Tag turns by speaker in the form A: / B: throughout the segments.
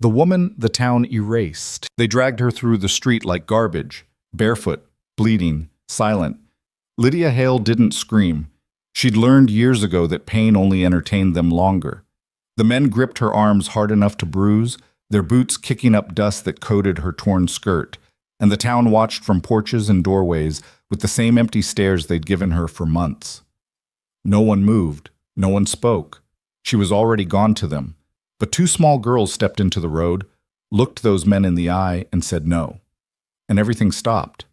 A: The woman the town erased. They dragged her through the street like garbage, barefoot, bleeding, silent. Lydia Hale didn't scream. She'd learned years ago that pain only entertained them longer. The men gripped her arms hard enough to bruise, their boots kicking up dust that coated her torn skirt, and the town watched from porches and doorways with the same empty stares they'd given her for months. No one moved. No one spoke. She was already gone to them. But two small girls stepped into the road, looked those men in the eye, and said no. And everything stopped.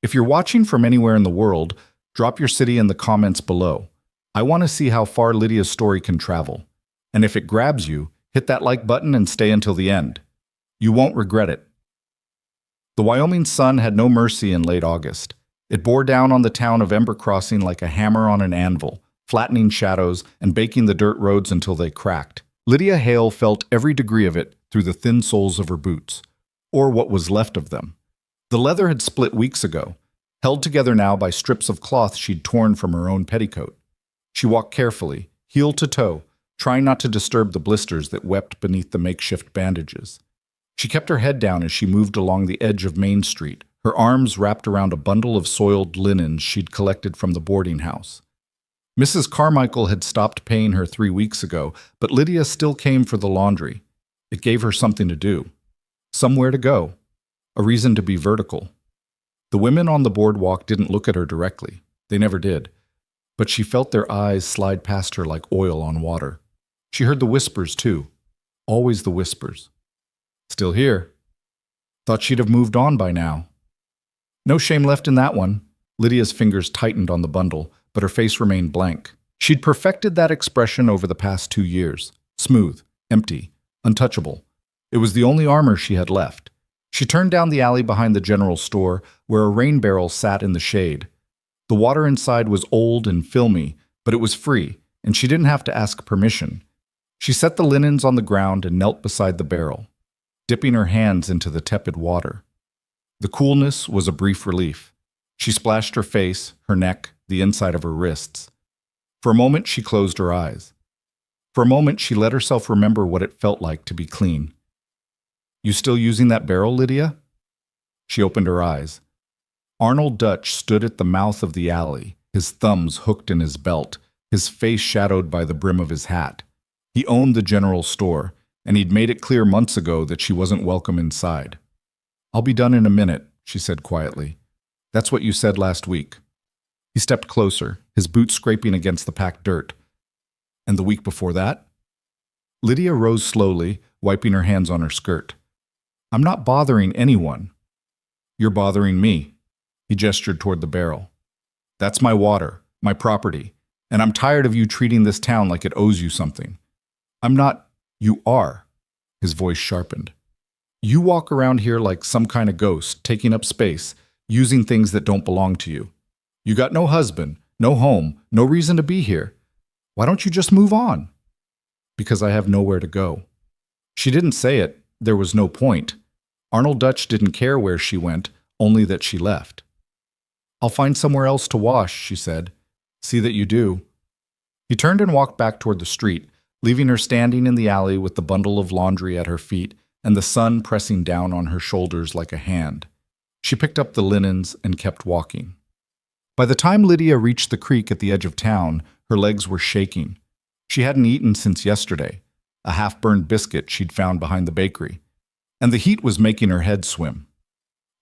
A: If you're watching from anywhere in the world, drop your city in the comments below. I want to see how far Lydia's story can travel. And if it grabs you, hit that like button and stay until the end. You won't regret it. The Wyoming sun had no mercy in late August. It bore down on the town of Ember Crossing like a hammer on an anvil, flattening shadows and baking the dirt roads until they cracked. Lydia Hale felt every degree of it through the thin soles of her boots, or what was left of them. The leather had split weeks ago, held together now by strips of cloth she'd torn from her own petticoat. She walked carefully, heel to toe, trying not to disturb the blisters that wept beneath the makeshift bandages. She kept her head down as she moved along the edge of Main Street, her arms wrapped around a bundle of soiled linens she'd collected from the boarding house. Mrs. Carmichael had stopped paying her 3 weeks ago, but Lydia still came for the laundry. It gave her something to do, somewhere to go, a reason to be vertical. The women on the boardwalk didn't look at her directly. They never did. But she felt their eyes slide past her like oil on water. She heard the whispers, too. Always the whispers. Still here. Thought she'd have moved on by now. No shame left in that one. Lydia's fingers tightened on the bundle, but her face remained blank. She'd perfected that expression over the past 2 years. Smooth, empty, untouchable. It was the only armor she had left. She turned down the alley behind the general store, where a rain barrel sat in the shade. The water inside was old and filmy, but it was free, and she didn't have to ask permission. She set the linens on the ground and knelt beside the barrel, dipping her hands into the tepid water. The coolness was a brief relief. She splashed her face, her neck, the inside of her wrists. For a moment, she closed her eyes. For a moment, she let herself remember what it felt like to be clean. "You still using that barrel, Lydia?" She opened her eyes. Arnold Dutch stood at the mouth of the alley, his thumbs hooked in his belt, his face shadowed by the brim of his hat. He owned the general store, and he'd made it clear months ago that she wasn't welcome inside. "I'll be done in a minute," she said quietly. "That's what you said last week." He stepped closer, his boots scraping against the packed dirt. "And the week before that?" Lydia rose slowly, wiping her hands on her skirt. "I'm not bothering anyone." "You're bothering me." He gestured toward the barrel. "That's my water, my property, and I'm tired of you treating this town like it owes you something." "I'm not—" "You are." His voice sharpened. "You walk around here like some kind of ghost, taking up space, using things that don't belong to you. You got no husband, no home, no reason to be here. Why don't you just move on?" "Because I have nowhere to go." She didn't say it. There was no point. Arnold Dutch didn't care where she went, only that she left. "I'll find somewhere else to wash," she said. "See that you do." He turned and walked back toward the street, leaving her standing in the alley with the bundle of laundry at her feet and the sun pressing down on her shoulders like a hand. She picked up the linens and kept walking. By the time Lydia reached the creek at the edge of town, her legs were shaking. She hadn't eaten since yesterday, a half-burned biscuit she'd found behind the bakery, and the heat was making her head swim.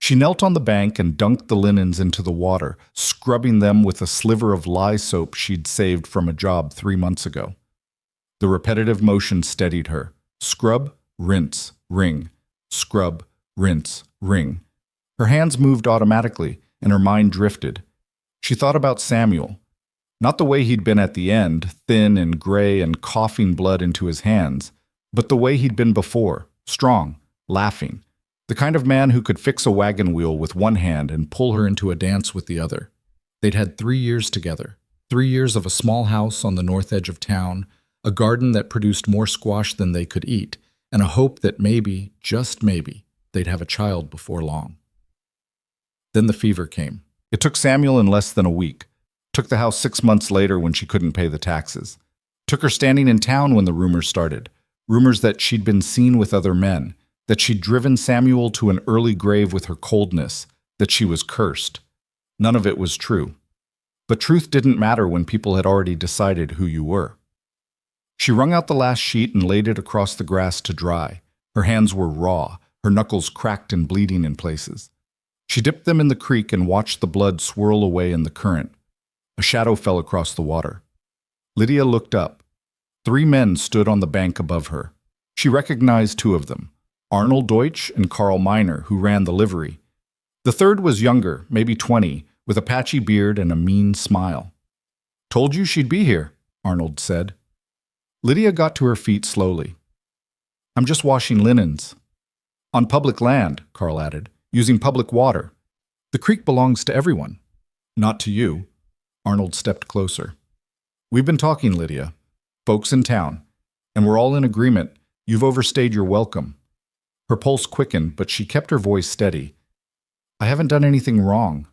A: She knelt on the bank and dunked the linens into the water, scrubbing them with a sliver of lye soap she'd saved from a job 3 months ago. The repetitive motion steadied her. Scrub, rinse, wring. Scrub, rinse, wring. Her hands moved automatically, and her mind drifted. She thought about Samuel. Not the way he'd been at the end, thin and gray and coughing blood into his hands, but the way he'd been before, strong, laughing. The kind of man who could fix a wagon wheel with one hand and pull her into a dance with the other. They'd had 3 years together. 3 years of a small house on the north edge of town, a garden that produced more squash than they could eat, and a hope that maybe, just maybe, they'd have a child before long. Then the fever came. It took Samuel in less than a week. Took the house 6 months later when she couldn't pay the taxes. Took her standing in town when the rumors started. Rumors that she'd been seen with other men, that she'd driven Samuel to an early grave with her coldness, that she was cursed. None of it was true. But truth didn't matter when people had already decided who you were. She wrung out the last sheet and laid it across the grass to dry. Her hands were raw, her knuckles cracked and bleeding in places. She dipped them in the creek and watched the blood swirl away in the current. A shadow fell across the water. Lydia looked up. 3 men stood on the bank above her. She recognized 2 of them, Arnold Deutsch and Carl Miner, who ran the livery. The third was younger, maybe 20, with a patchy beard and a mean smile. "Told you she'd be here," Arnold said. Lydia got to her feet slowly. "I'm just washing linens." "On public land," Carl added, "using public water. The creek belongs to everyone." "Not to you." Arnold stepped closer. "We've been talking, Lydia. Folks in town. And we're all in agreement. You've overstayed your welcome." Her pulse quickened, but she kept her voice steady. "I haven't done anything wrong."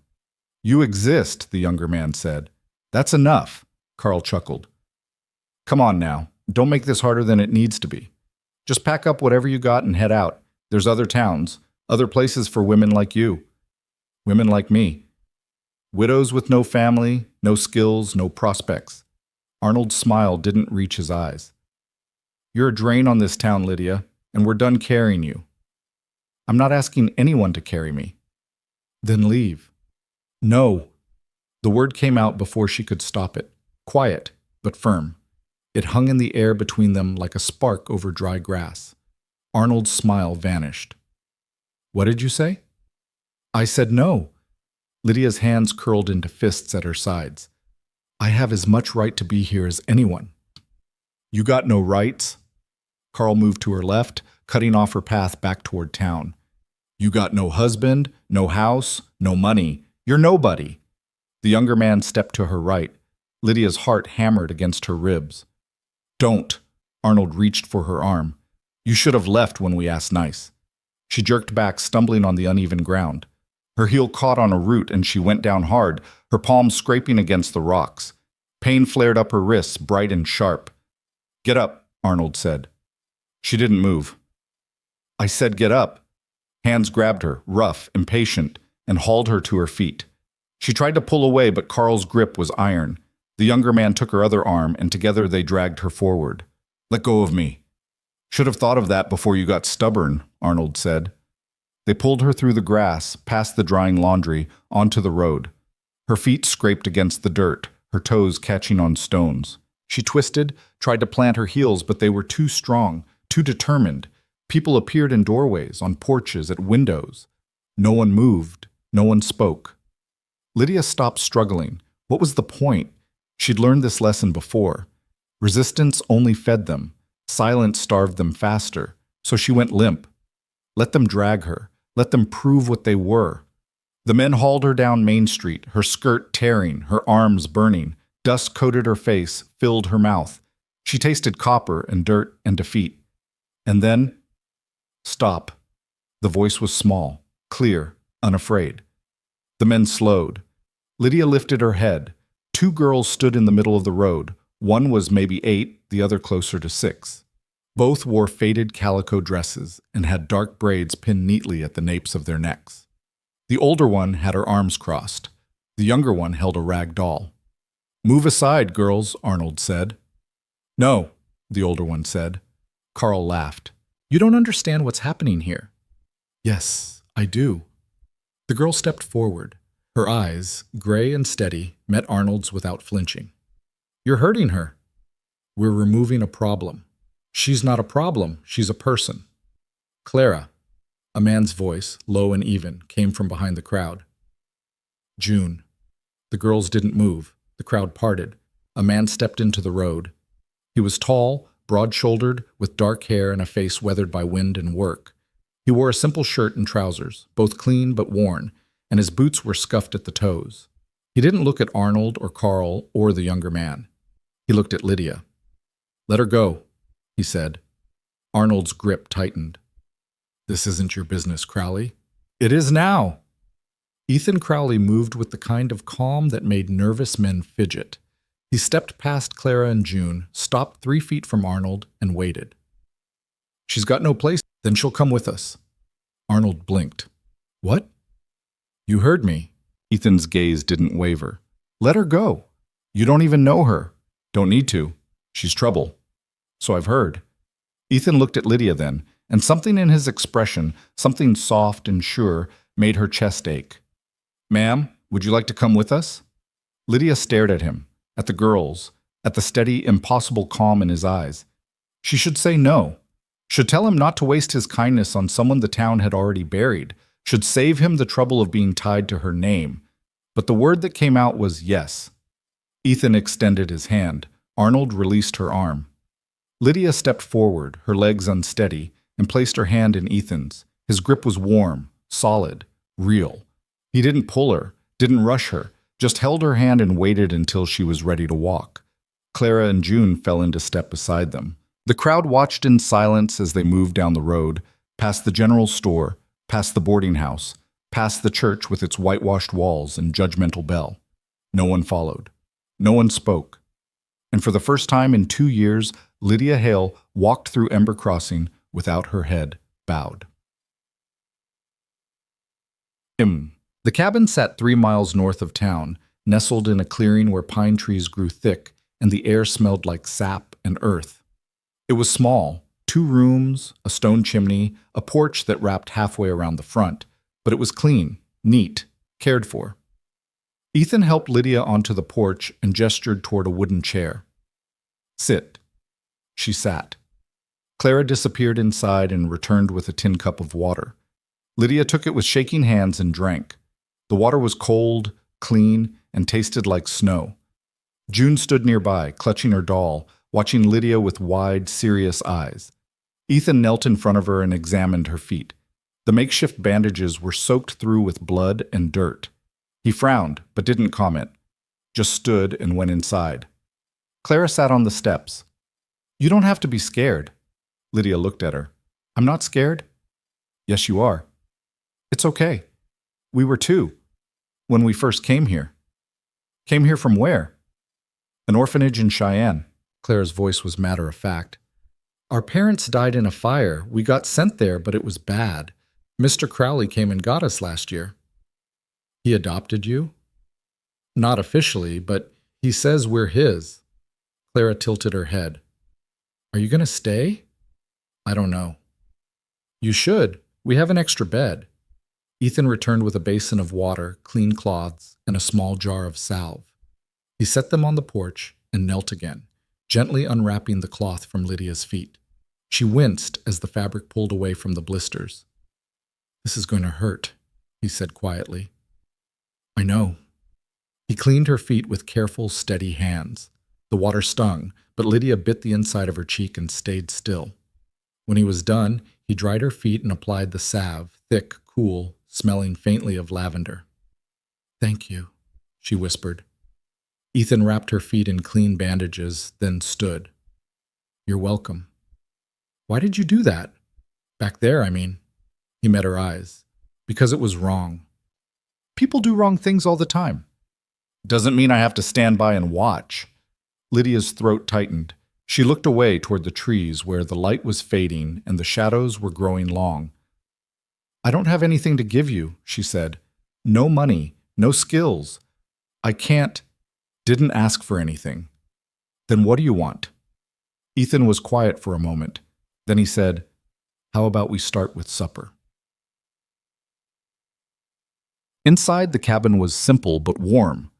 A: "You exist," the younger man said. "That's enough," Carl chuckled. "Come on now. Don't make this harder than it needs to be. Just pack up whatever you got and head out. There's other towns, other places for women like you. Women like me. Widows with no family, no skills, no prospects." Arnold's smile didn't reach his eyes. "You're a drain on this town, Lydia, and we're done carrying you." "I'm not asking anyone to carry me." "Then leave." "No." The word came out before she could stop it. Quiet, but firm. It hung in the air between them like a spark over dry grass. Arnold's smile vanished. "What did you say?" "I said no." Lydia's hands curled into fists at her sides. "I have as much right to be here as anyone." "You got no rights." Carl moved to her left, cutting off her path back toward town. "You got no husband, no house, no money. You're nobody." The younger man stepped to her right. Lydia's heart hammered against her ribs. "Don't." Arnold reached for her arm. "You should have left when we asked nice." She jerked back, stumbling on the uneven ground. Her heel caught on a root and she went down hard, her palms scraping against the rocks. Pain flared up her wrists, bright and sharp. "Get up," Arnold said. She didn't move. "I said get up." Hands grabbed her, rough, impatient, and hauled her to her feet. She tried to pull away, but Carl's grip was iron. The younger man took her other arm, and together they dragged her forward. "Let go of me." "Should have thought of that before you got stubborn," Arnold said. They pulled her through the grass, past the drying laundry, onto the road. Her feet scraped against the dirt, her toes catching on stones. She twisted, tried to plant her heels, but they were too strong, too determined. People appeared in doorways, on porches, at windows. No one moved. No one spoke. Lydia stopped struggling. What was the point? She'd learned this lesson before. Resistance only fed them. Silence starved them faster. So she went limp. Let them drag her. Let them prove what they were. The men hauled her down Main Street, her skirt tearing, her arms burning. Dust coated her face, filled her mouth. She tasted copper and dirt and defeat. And then, stop. The voice was small, clear, unafraid. The men slowed. Lydia lifted her head. 2 girls stood in the middle of the road. One was maybe 8, the other closer to 6. Both wore faded calico dresses and had dark braids pinned neatly at the napes of their necks. The older one had her arms crossed. The younger one held a rag doll. "Move aside, girls," Arnold said. "No," the older one said. Carl laughed. "You don't understand what's happening here." "Yes, I do." The girl stepped forward. Her eyes, gray and steady, met Arnold's without flinching. "You're hurting her." "We're removing a problem." "She's not a problem, she's a person." "Clara." A man's voice, low and even, came from behind the crowd. "June." The girls didn't move. The crowd parted. A man stepped into the road. He was tall, broad-shouldered, with dark hair and a face weathered by wind and work. He wore a simple shirt and trousers, both clean but worn, and his boots were scuffed at the toes. He didn't look at Arnold or Carl or the younger man. He looked at Lydia. "Let her go," he said. Arnold's grip tightened. "This isn't your business, Crowley." "It is now." Ethan Crowley moved with the kind of calm that made nervous men fidget. He stepped past Clara and June, stopped 3 feet from Arnold, and waited. She's got no place, then she'll come with us. Arnold blinked. What? You heard me. Ethan's gaze didn't waver. Let her go. You don't even know her. Don't need to. She's trouble. So I've heard. Ethan looked at Lydia then, and something in his expression, something soft and sure, made her chest ache. Ma'am, would you like to come with us? Lydia stared at him, at the girls, at the steady, impossible calm in his eyes. She should say no. Should tell him not to waste his kindness on someone the town had already buried. Should save him the trouble of being tied to her name. But the word that came out was yes. Ethan extended his hand. Arnold released her arm. Lydia stepped forward, her legs unsteady, and placed her hand in Ethan's. His grip was warm, solid, real. He didn't pull her, didn't rush her, just held her hand and waited until she was ready to walk. Clara and June fell into step beside them. The crowd watched in silence as they moved down the road, past the general store, past the boarding house, past the church with its whitewashed walls and judgmental bell. No one followed. No one spoke. And for the first time in 2 years, Lydia Hale walked through Ember Crossing without her head bowed. The cabin sat 3 miles north of town, nestled in a clearing where pine trees grew thick and the air smelled like sap and earth. It was small, 2 rooms, a stone chimney, a porch that wrapped halfway around the front, but it was clean, neat, cared for. Ethan helped Lydia onto the porch and gestured toward a wooden chair. Sit. She sat. Clara disappeared inside and returned with a tin cup of water. Lydia took it with shaking hands and drank. The water was cold, clean, and tasted like snow. June stood nearby, clutching her doll, watching Lydia with wide, serious eyes. Ethan knelt in front of her and examined her feet. The makeshift bandages were soaked through with blood and dirt. He frowned, but didn't comment, just stood and went inside. Clara sat on the steps. You don't have to be scared. Lydia looked at her. I'm not scared? Yes, you are. It's okay. We were too, when we first came here. Came here from where? An orphanage in Cheyenne. Clara's voice was matter-of-fact. Our parents died in a fire. We got sent there, but it was bad. Mr. Crowley came and got us last year. He adopted you? Not officially, but he says we're his. Clara tilted her head. Are you going to stay? I don't know. You should. We have an extra bed. Ethan returned with a basin of water, clean cloths, and a small jar of salve. He set them on the porch and knelt again, gently unwrapping the cloth from Lydia's feet. She winced as the fabric pulled away from the blisters. This is going to hurt, he said quietly. I know. He cleaned her feet with careful, steady hands. The water stung, but Lydia bit the inside of her cheek and stayed still. When he was done, he dried her feet and applied the salve, thick, cool, smelling faintly of lavender. Thank you, she whispered. Ethan wrapped her feet in clean bandages, then stood. You're welcome. Why did you do that? Back there, I mean. He met her eyes. Because it was wrong. People do wrong things all the time. Doesn't mean I have to stand by and watch. Lydia's throat tightened. She looked away toward the trees where the light was fading and the shadows were growing long. I don't have anything to give you, she said. No money, no skills. I didn't ask for anything. Then what do you want? Ethan was quiet for a moment. Then he said, how about we start with supper? Inside, the cabin was simple but warm.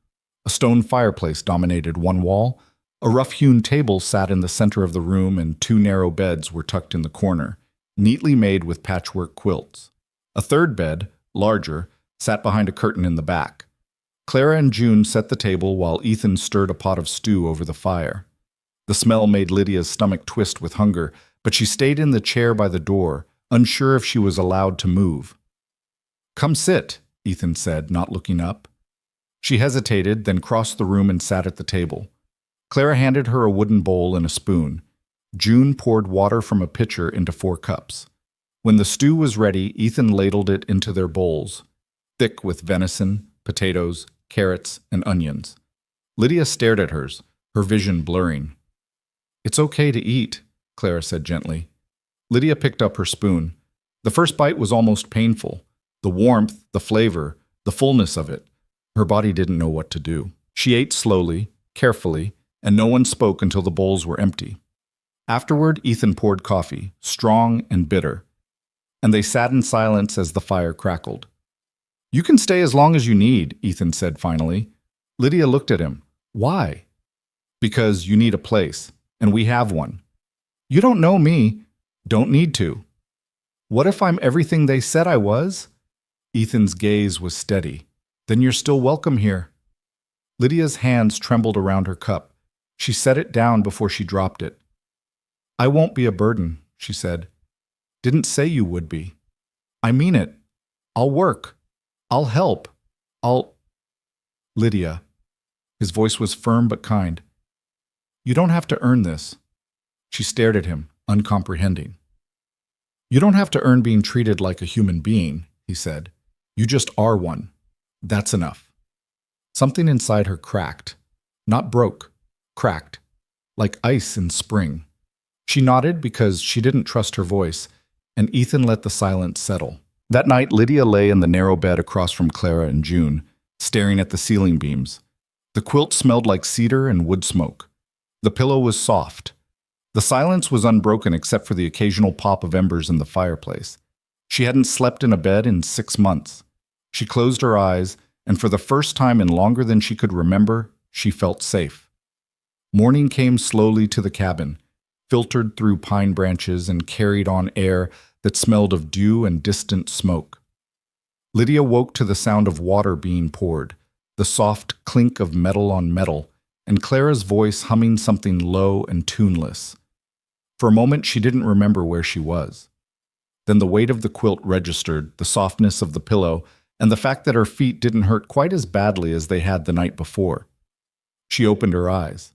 A: A stone fireplace dominated one wall. A rough-hewn table sat in the center of the room and 2 narrow beds were tucked in the corner, neatly made with patchwork quilts. A third bed, larger, sat behind a curtain in the back. Clara and June set the table while Ethan stirred a pot of stew over the fire. The smell made Lydia's stomach twist with hunger, but she stayed in the chair by the door, unsure if she was allowed to move. Come sit, Ethan said, not looking up. She hesitated, then crossed the room and sat at the table. Clara handed her a wooden bowl and a spoon. June poured water from a pitcher into 4 cups. When the stew was ready, Ethan ladled it into their bowls, thick with venison, potatoes, carrots, and onions. Lydia stared at hers, her vision blurring. It's okay to eat, Clara said gently. Lydia picked up her spoon. The first bite was almost painful. The warmth, the flavor, the fullness of it. Her body didn't know what to do. She ate slowly, carefully, and no one spoke until the bowls were empty. Afterward, Ethan poured coffee, strong and bitter, and they sat in silence as the fire crackled. "You can stay as long as you need," Ethan said finally. Lydia looked at him. "Why?" "Because you need a place, and we have one." "You don't know me." "Don't need to." "What if I'm everything they said I was?" Ethan's gaze was steady. "Then you're still welcome here." Lydia's hands trembled around her cup. She set it down before she dropped it. "I won't be a burden," she said. "Didn't say you would be." "I mean it. I'll work. I'll help. I'll—" "Lydia." His voice was firm but kind. "You don't have to earn this." She stared at him, uncomprehending. "You don't have to earn being treated like a human being," he said. "You just are one. That's enough." Something inside her cracked. Not broke. Cracked. Like ice in spring. She nodded because she didn't trust her voice, and Ethan let the silence settle. That night, Lydia lay in the narrow bed across from Clara and June, staring at the ceiling beams. The quilt smelled like cedar and wood smoke. The pillow was soft. The silence was unbroken except for the occasional pop of embers in the fireplace. She hadn't slept in a bed in 6 months. She closed her eyes, and for the first time in longer than she could remember, she felt safe. Morning came slowly to the cabin, filtered through pine branches and carried on air that smelled of dew and distant smoke. Lydia woke to the sound of water being poured, the soft clink of metal on metal, and Clara's voice humming something low and tuneless. For a moment she didn't remember where she was. Then the weight of the quilt registered, the softness of the pillow, and the fact that her feet didn't hurt quite as badly as they had the night before. She opened her eyes.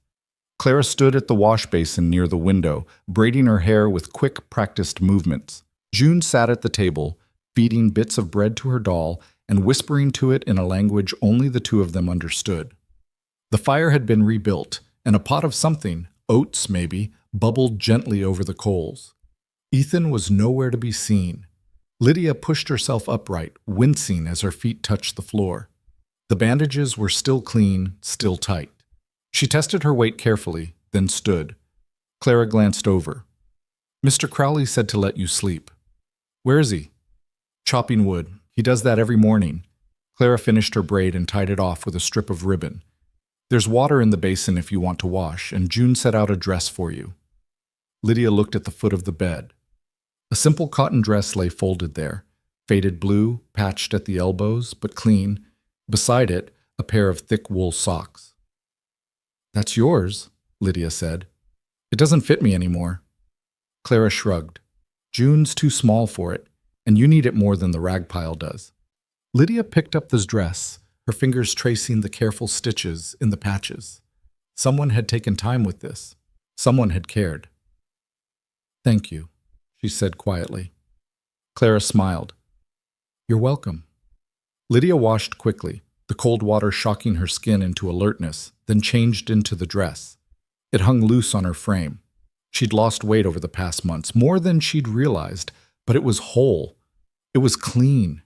A: Clara stood at the wash basin near the window, braiding her hair with quick, practiced movements. June sat at the table, feeding bits of bread to her doll and whispering to it in a language only the two of them understood. The fire had been rebuilt, and a pot of something, oats maybe, bubbled gently over the coals. Ethan was nowhere to be seen. Lydia pushed herself upright, wincing as her feet touched the floor. The bandages were still clean, still tight. She tested her weight carefully, then stood. Clara glanced over. "Mr. Crowley said to let you sleep." "Where is he?" "Chopping wood. He does that every morning." Clara finished her braid and tied it off with a strip of ribbon. "There's water in the basin if you want to wash, and June set out a dress for you." Lydia looked at the foot of the bed. A simple cotton dress lay folded there, faded blue, patched at the elbows, but clean. Beside it, a pair of thick wool socks. "That's yours," Lydia said. "It doesn't fit me anymore." Clara shrugged. "June's too small for it, and you need it more than the rag pile does." Lydia picked up the dress, her fingers tracing the careful stitches in the patches. Someone had taken time with this. Someone had cared. "Thank you," she said quietly. Clara smiled. "You're welcome." Lydia washed quickly, the cold water shocking her skin into alertness, then changed into the dress. It hung loose on her frame. She'd lost weight over the past months, more than she'd realized, but it was whole. It was clean.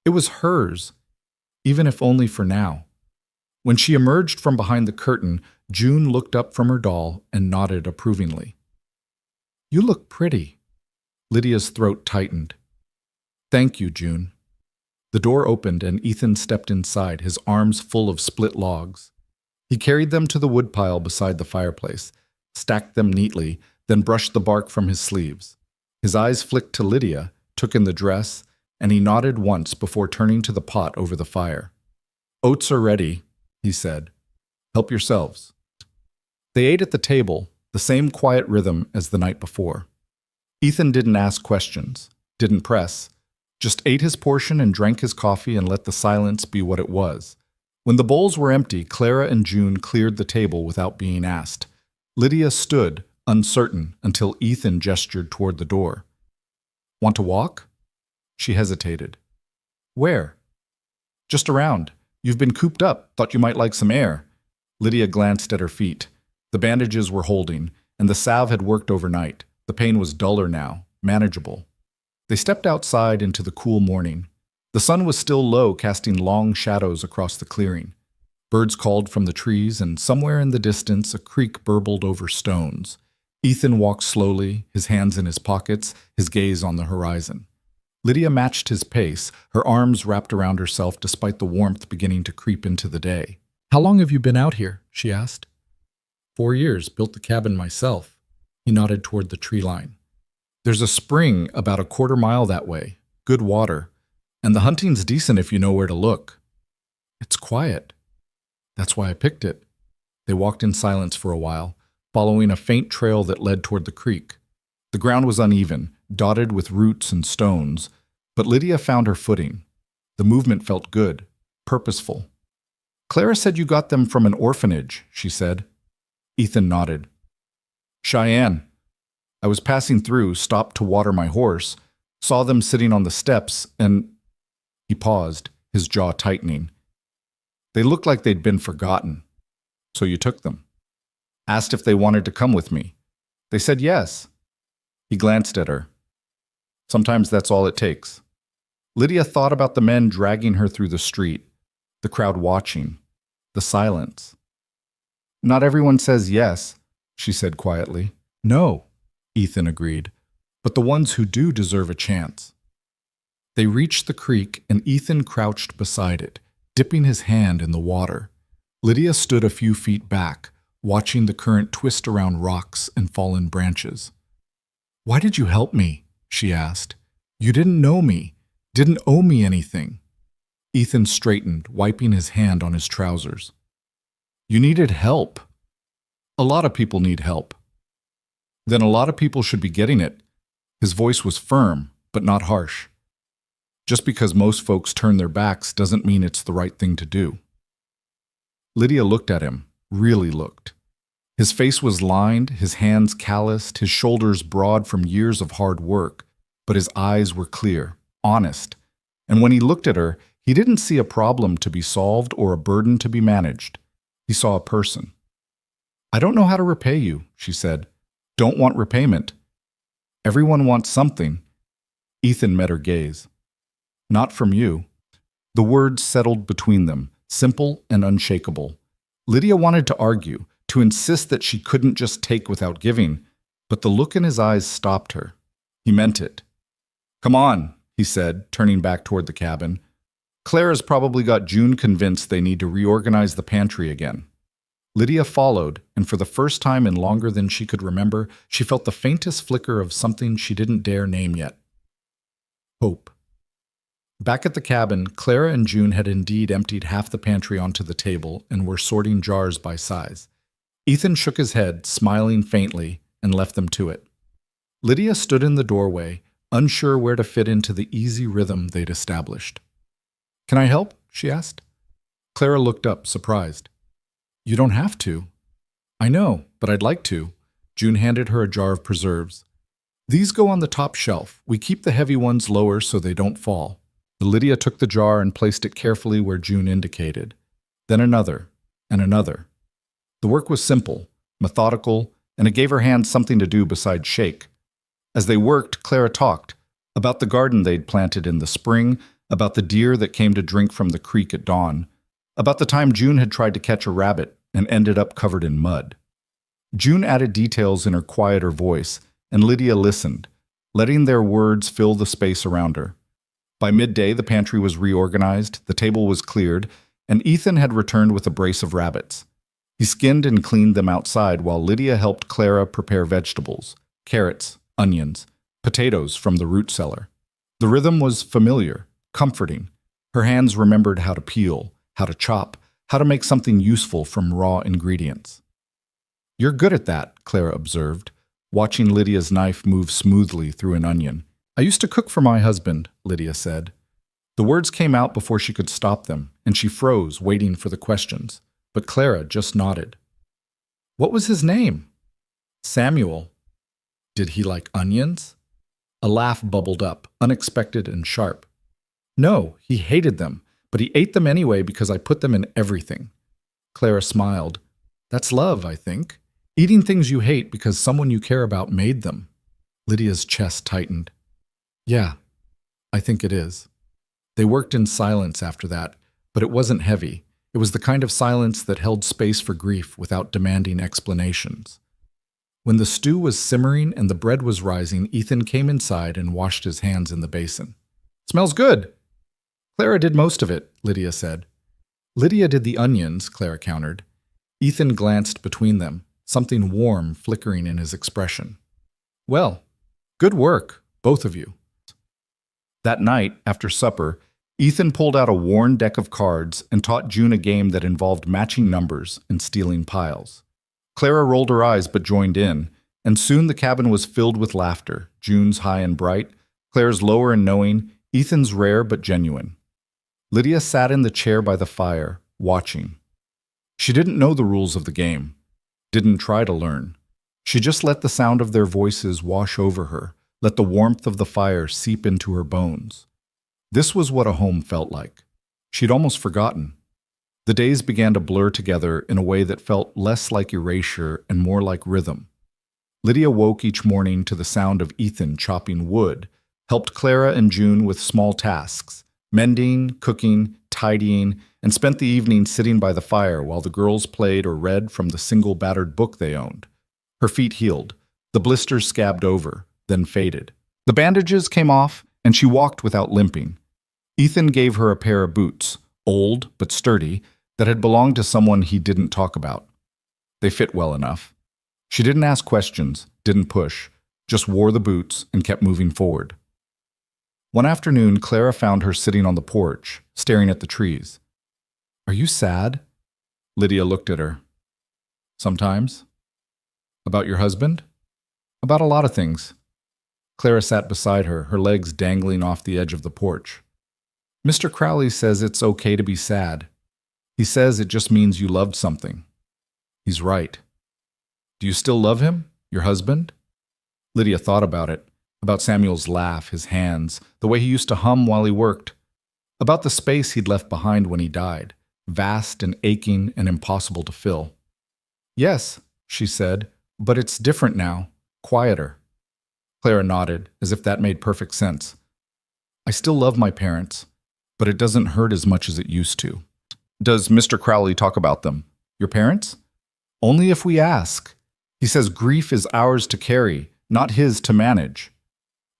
A: It was hers, even if only for now. When she emerged from behind the curtain, June looked up from her doll and nodded approvingly. "You look pretty." Lydia's throat tightened. "Thank you, June." The door opened and Ethan stepped inside, his arms full of split logs. He carried them to the woodpile beside the fireplace, stacked them neatly, then brushed the bark from his sleeves. His eyes flicked to Lydia, took in the dress, and he nodded once before turning to the pot over the fire. "Oats are ready," he said. "Help yourselves." They ate at the table, the same quiet rhythm as the night before. Ethan didn't ask questions, didn't press, just ate his portion and drank his coffee and let the silence be what it was. When the bowls were empty, Clara and June cleared the table without being asked. Lydia stood, uncertain, until Ethan gestured toward the door. "Want to walk?" She hesitated. "Where?" "Just around. You've been cooped up. Thought you might like some air." Lydia glanced at her feet. The bandages were holding, and the salve had worked overnight. The pain was duller now, manageable. They stepped outside into the cool morning. The sun was still low, casting long shadows across the clearing. Birds called from the trees, and somewhere in the distance a creek burbled over stones. Ethan walked slowly, his hands in his pockets, his gaze on the horizon. Lydia matched his pace, her arms wrapped around herself despite the warmth beginning to creep into the day. "How long have you been out here?" she asked. 4 years, built the cabin myself. He nodded toward the tree line. "There's a spring about a quarter mile that way, good water, and the hunting's decent if you know where to look." "It's quiet." "That's why I picked it." They walked in silence for a while, following a faint trail that led toward the creek. The ground was uneven, dotted with roots and stones, but Lydia found her footing. The movement felt good, purposeful. "Clara said you got them from an orphanage," she said. Ethan nodded. "Cheyenne. I was passing through, stopped to water my horse, saw them sitting on the steps, and—" He paused, his jaw tightening. "They looked like they'd been forgotten. So you took them. Asked if they wanted to come with me. They said yes." He glanced at her. "Sometimes that's all it takes." Lydia thought about the men dragging her through the street, the crowd watching, the silence. "Not everyone says yes," she said quietly. "No," Ethan agreed, "but the ones who do deserve a chance." They reached the creek, and Ethan crouched beside it, dipping his hand in the water. Lydia stood a few feet back, watching the current twist around rocks and fallen branches. "Why did you help me?" she asked. "You didn't know me, didn't owe me anything." Ethan straightened, wiping his hand on his trousers. "You needed help. A lot of people need help. Then a lot of people should be getting it." His voice was firm, but not harsh. "Just because most folks turn their backs doesn't mean it's the right thing to do." Lydia looked at him, really looked. His face was lined, his hands calloused, his shoulders broad from years of hard work, but his eyes were clear, honest. And when he looked at her, he didn't see a problem to be solved or a burden to be managed. He saw a person. "I don't know how to repay you," she said. "Don't want repayment. Everyone wants something." Ethan met her gaze. "Not from you." The words settled between them, simple and unshakable. Lydia wanted to argue, to insist that she couldn't just take without giving, but the look in his eyes stopped her. He meant it. "Come on," he said, turning back toward the cabin. "Clara's probably got June convinced they need to reorganize the pantry again." Lydia followed, and for the first time in longer than she could remember, she felt the faintest flicker of something she didn't dare name yet. Hope. Back at the cabin, Clara and June had indeed emptied half the pantry onto the table and were sorting jars by size. Ethan shook his head, smiling faintly, and left them to it. Lydia stood in the doorway, unsure where to fit into the easy rhythm they'd established. "Can I help?" she asked. Clara looked up, surprised. "You don't have to." "I know, but I'd like to." June handed her a jar of preserves. "These go on the top shelf. We keep the heavy ones lower so they don't fall." Lydia took the jar and placed it carefully where June indicated. Then another, and another. The work was simple, methodical, and it gave her hands something to do besides shake. As they worked, Clara talked about the garden they'd planted in the spring, about the deer that came to drink from the creek at dawn, about the time June had tried to catch a rabbit and ended up covered in mud. June added details in her quieter voice, and Lydia listened, letting their words fill the space around her. By midday, the pantry was reorganized, the table was cleared, and Ethan had returned with a brace of rabbits. He skinned and cleaned them outside while Lydia helped Clara prepare vegetables, carrots, onions, potatoes from the root cellar. The rhythm was familiar, comforting. Her hands remembered how to peel, how to chop, how to make something useful from raw ingredients. "You're good at that," Clara observed, watching Lydia's knife move smoothly through an onion. "I used to cook for my husband," Lydia said. The words came out before she could stop them, and she froze, waiting for the questions. But Clara just nodded. "What was his name?" "Samuel." "Did he like onions?" A laugh bubbled up, unexpected and sharp. "No, he hated them, but he ate them anyway because I put them in everything." Clara smiled. "That's love, I think. Eating things you hate because someone you care about made them." Lydia's chest tightened. Yeah, I think it is. They worked in silence after that, but it wasn't heavy. It was the kind of silence that held space for grief without demanding explanations. When the stew was simmering and the bread was rising, Ethan came inside and washed his hands in the basin. Smells good. Clara did most of it, Lydia said. Lydia did the onions, Clara countered. Ethan glanced between them, something warm flickering in his expression. Well, good work, both of you. That night, after supper, Ethan pulled out a worn deck of cards and taught June a game that involved matching numbers and stealing piles. Clara rolled her eyes but joined in, and soon the cabin was filled with laughter, June's high and bright, Clara's lower and knowing, Ethan's rare but genuine. Lydia sat in the chair by the fire, watching. She didn't know the rules of the game, didn't try to learn. She just let the sound of their voices wash over her, let the warmth of the fire seep into her bones. This was what a home felt like. She'd almost forgotten. The days began to blur together in a way that felt less like erasure and more like rhythm. Lydia woke each morning to the sound of Ethan chopping wood, helped Clara and June with small tasks, mending, cooking, tidying, and spent the evening sitting by the fire while the girls played or read from the single battered book they owned. Her feet healed, the blisters scabbed over, then faded. The bandages came off, and she walked without limping. Ethan gave her a pair of boots, old but sturdy, that had belonged to someone he didn't talk about. They fit well enough. She didn't ask questions, didn't push, just wore the boots and kept moving forward. One afternoon, Clara found her sitting on the porch, staring at the trees. Are you sad? Lydia looked at her. Sometimes. About your husband? About a lot of things. Clara sat beside her, her legs dangling off the edge of the porch. Mr. Crowley says it's okay to be sad. He says it just means you loved something. He's right. Do you still love him, your husband? Lydia thought about it, about Samuel's laugh, his hands, the way he used to hum while he worked, about the space he'd left behind when he died, vast and aching and impossible to fill. Yes, she said, but it's different now, quieter. Clara nodded, as if that made perfect sense. I still love my parents, but it doesn't hurt as much as it used to. Does Mr. Crowley talk about them? Your parents? Only if we ask. He says grief is ours to carry, not his to manage.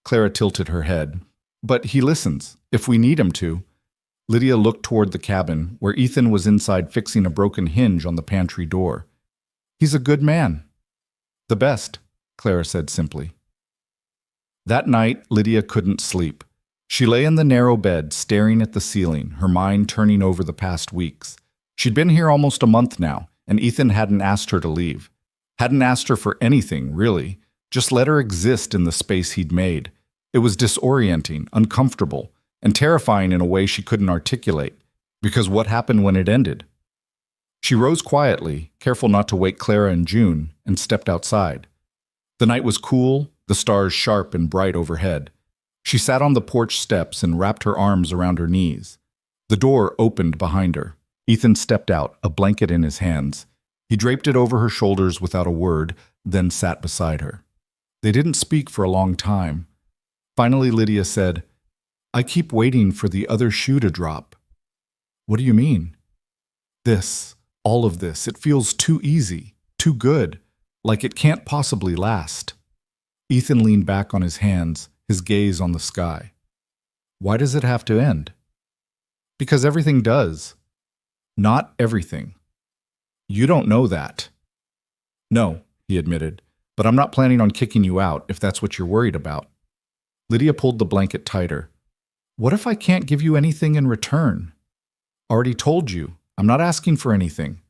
A: Clara tilted her head. But he listens, if we need him to. Lydia looked toward the cabin, where Ethan was inside fixing a broken hinge on the pantry door. He's a good man. The best, Clara said simply. That night, Lydia couldn't sleep. She lay in the narrow bed, staring at the ceiling, her mind turning over the past weeks. She'd been here almost a month now, and Ethan hadn't asked her to leave. Hadn't asked her for anything, really. Just let her exist in the space he'd made. It was disorienting, uncomfortable, and terrifying in a way she couldn't articulate, because what happened when it ended? She rose quietly, careful not to wake Clara and June, and stepped outside. The night was cool, the stars sharp and bright overhead. She sat on the porch steps and wrapped her arms around her knees. The door opened behind her. Ethan stepped out, a blanket in his hands. He draped it over her shoulders without a word, then sat beside her. They didn't speak for a long time. Finally, Lydia said, I keep waiting for the other shoe to drop. What do you mean? This, all of this, it feels too easy, too good, like it can't possibly last. Ethan leaned back on his hands, his gaze on the sky. Why does it have to end? Because everything does. Not everything. You don't know that. No, he admitted, but I'm not planning on kicking you out if that's what you're worried about. Lydia pulled the blanket tighter. What if I can't give you anything in return? Already told you, I'm not asking for anything.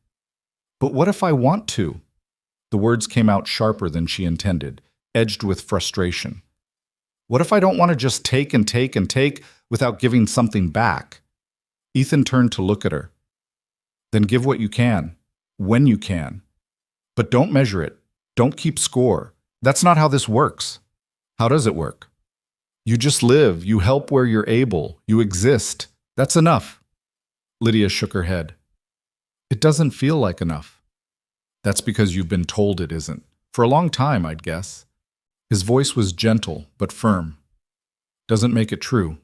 A: But what if I want to? The words came out sharper than she intended, edged with frustration. What if I don't want to just take and take and take without giving something back? Ethan turned to look at her. Then give what you can, when you can. But don't measure it. Don't keep score. That's not how this works. How does it work? You just live, you help where you're able, you exist. That's enough. Lydia shook her head. It doesn't feel like enough. That's because you've been told it isn't. For a long time, I'd guess. His voice was gentle but firm. Doesn't make it true.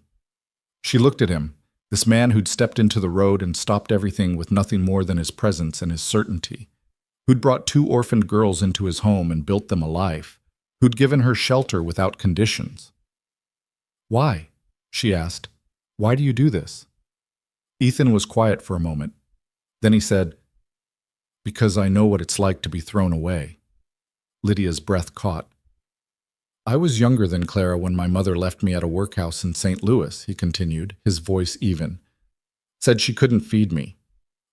A: She looked at him, this man who'd stepped into the road and stopped everything with nothing more than his presence and his certainty, who'd brought two orphaned girls into his home and built them a life, who'd given her shelter without conditions. Why? She asked. Why do you do this? Ethan was quiet for a moment. Then he said, because I know what it's like to be thrown away. Lydia's breath caught. I was younger than Clara when my mother left me at a workhouse in St. Louis, he continued, his voice even. Said she couldn't feed me.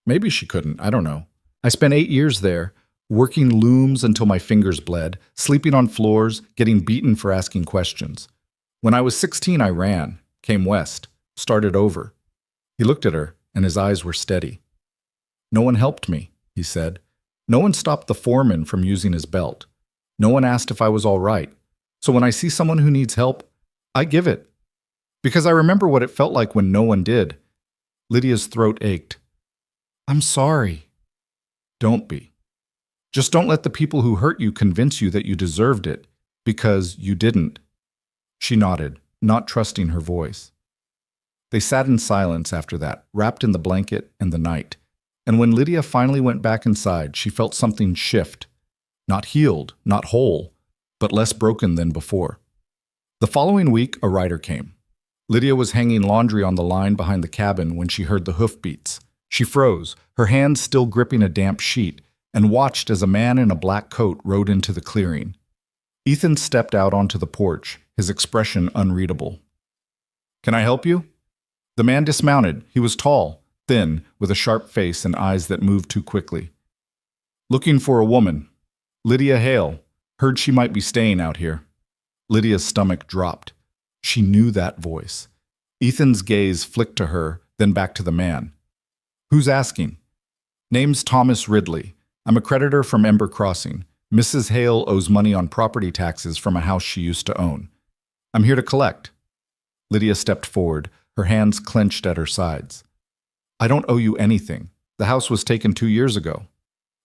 A: Maybe she couldn't, I don't know. I spent 8 years there, working looms until my fingers bled, sleeping on floors, getting beaten for asking questions. When I was 16, I ran, came west, started over. He looked at her, and his eyes were steady. No one helped me, he said. No one stopped the foreman from using his belt. No one asked if I was all right. So when I see someone who needs help, I give it. Because I remember what it felt like when no one did. Lydia's throat ached. I'm sorry. Don't be. Just don't let the people who hurt you convince you that you deserved it, because you didn't. She nodded, not trusting her voice. They sat in silence after that, wrapped in the blanket and the night. And when Lydia finally went back inside, she felt something shift. Not healed, not whole, but less broken than before. The following week, a rider came. Lydia was hanging laundry on the line behind the cabin when she heard the hoofbeats. She froze, her hands still gripping a damp sheet, and watched as a man in a black coat rode into the clearing. Ethan stepped out onto the porch, his expression unreadable. Can I help you? The man dismounted. He was tall, thin, with a sharp face and eyes that moved too quickly. Looking for a woman. Lydia Hale. Heard she might be staying out here. Lydia's stomach dropped. She knew that voice. Ethan's gaze flicked to her, then back to the man. Who's asking? Name's Thomas Ridley. I'm a creditor from Ember Crossing. Mrs. Hale owes money on property taxes from a house she used to own. I'm here to collect. Lydia stepped forward, her hands clenched at her sides. I don't owe you anything. The house was taken 2 years ago.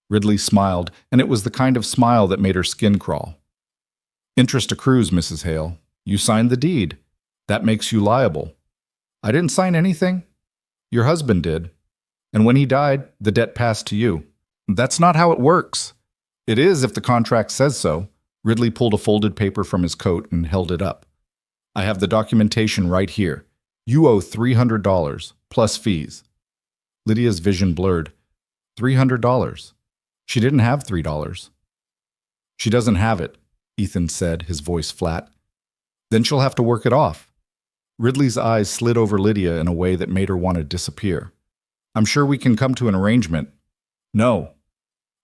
A: Ridley smiled, and it was the kind of smile that made her skin crawl. Interest accrues, Mrs. Hale. You signed the deed. That makes you liable. I didn't sign anything. Your husband did. And when he died, the debt passed to you. That's not how it works. It is if the contract says so. Ridley pulled a folded paper from his coat and held it up. I have the documentation right here. You owe $300, plus fees. Lydia's vision blurred. $300. She didn't have $3. She doesn't have it, Ethan said, his voice flat. Then she'll have to work it off. Ridley's eyes slid over Lydia in a way that made her want to disappear. I'm sure we can come to an arrangement. No.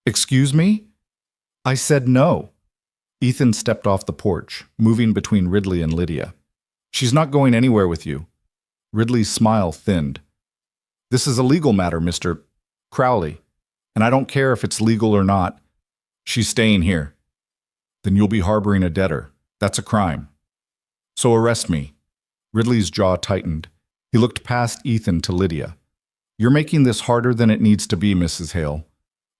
A: Excuse me? I said no. Ethan stepped off the porch, moving between Ridley and Lydia. She's not going anywhere with you. Ridley's smile thinned. This is a legal matter, Mr. Crowley, and I don't care if it's legal or not. She's staying here. Then you'll be harboring a debtor. That's a crime. So arrest me. Ridley's jaw tightened. He looked past Ethan to Lydia. You're making this harder than it needs to be, Mrs. Hale.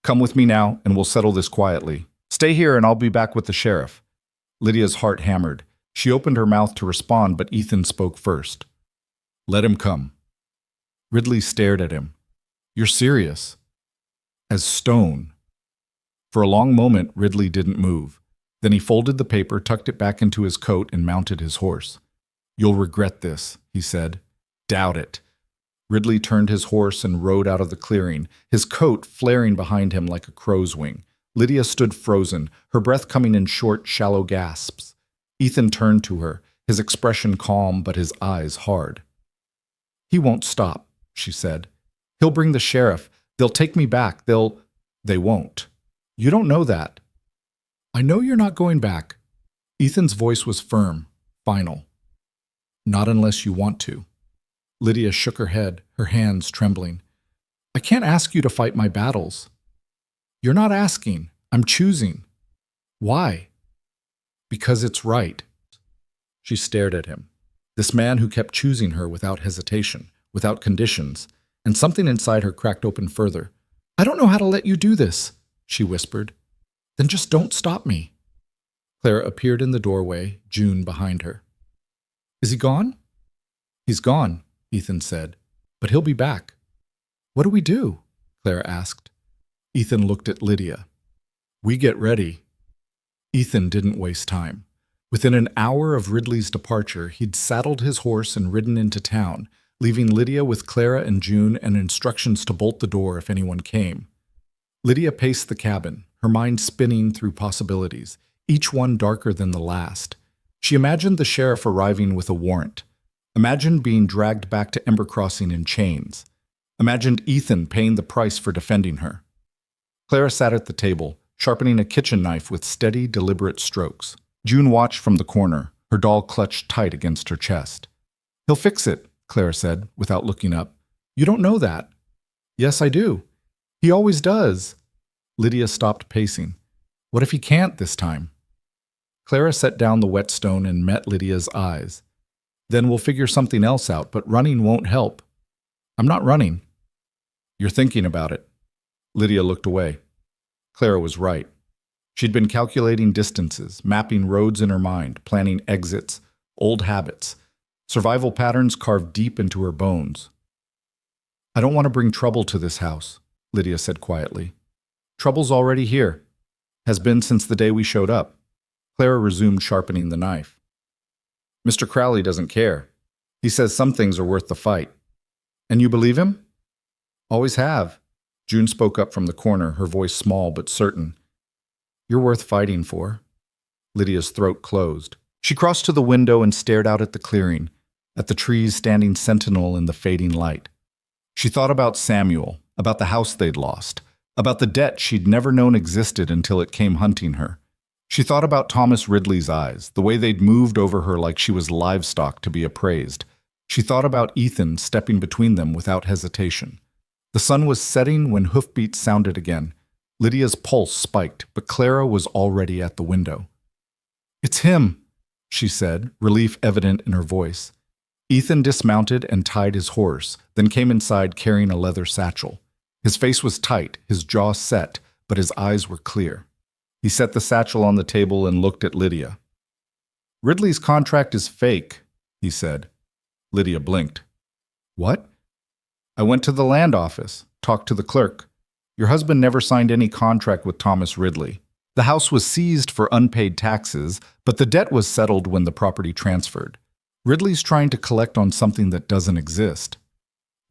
A: Come with me now, and we'll settle this quietly. Stay here, and I'll be back with the sheriff. Lydia's heart hammered. She opened her mouth to respond, but Ethan spoke first. Let him come. Ridley stared at him. You're serious? As stone. For a long moment, Ridley didn't move. Then he folded the paper, tucked it back into his coat, and mounted his horse. You'll regret this, he said. Doubt it. Ridley turned his horse and rode out of the clearing, his coat flaring behind him like a crow's wing. Lydia stood frozen, her breath coming in short, shallow gasps. Ethan turned to her, his expression calm but his eyes hard. He won't stop, she said. He'll bring the sheriff. They'll take me back. They won't. You don't know that. I know you're not going back. Ethan's voice was firm, final. Not unless you want to. Lydia shook her head, her hands trembling. I can't ask you to fight my battles. You're not asking. I'm choosing. Why? Because it's right. She stared at him. This man who kept choosing her without hesitation, without conditions, and something inside her cracked open further. I don't know how to let you do this, she whispered. Then just don't stop me. Ethan Clara appeared in the doorway, June behind her. Is he gone? He's gone, Ethan said, but he'll be back. What do we do? Clara asked. Ethan looked at Lydia. We get ready. Ethan didn't waste time. Within an hour of Ridley's departure, he'd saddled his horse and ridden into town, leaving Lydia with Clara and June and instructions to bolt the door if anyone came. Lydia paced the cabin, her mind spinning through possibilities, each one darker than the last. She imagined the sheriff arriving with a warrant. Imagined being dragged back to Ember Crossing in chains. Imagined Ethan paying the price for defending her. Clara sat at the table, sharpening a kitchen knife with steady, deliberate strokes. June watched from the corner, her doll clutched tight against her chest. He'll fix it, Clara said, without looking up. You don't know that. Yes, I do. He always does. Lydia stopped pacing. What if he can't this time? Clara set down the whetstone and met Lydia's eyes. Then we'll figure something else out, but running won't help. I'm not running. You're thinking about it. Lydia looked away. Clara was right. She'd been calculating distances, mapping roads in her mind, planning exits, old habits, survival patterns carved deep into her bones. I don't want to bring trouble to this house, Lydia said quietly. Trouble's already here. Has been since the day we showed up. Clara resumed sharpening the knife. Mr. Crowley doesn't care. He says some things are worth the fight. And you believe him? Always have. June spoke up from the corner, her voice small but certain. You're worth fighting for. Lydia's throat closed. She crossed to the window and stared out at the clearing, at the trees standing sentinel in the fading light. She thought about Samuel, about the house they'd lost, about the debt she'd never known existed until it came hunting her. She thought about Thomas Ridley's eyes, the way they'd moved over her like she was livestock to be appraised. She thought about Ethan stepping between them without hesitation. The sun was setting when hoofbeats sounded again. Lydia's pulse spiked, but Clara was already at the window. It's him, she said, relief evident in her voice. Ethan dismounted and tied his horse, then came inside carrying a leather satchel. His face was tight, his jaw set, but his eyes were clear. He set the satchel on the table and looked at Lydia. Ridley's contract is fake, he said. Lydia blinked. What? I went to the land office, talked to the clerk. Your husband never signed any contract with Thomas Ridley. The house was seized for unpaid taxes, but the debt was settled when the property transferred. Ridley's trying to collect on something that doesn't exist.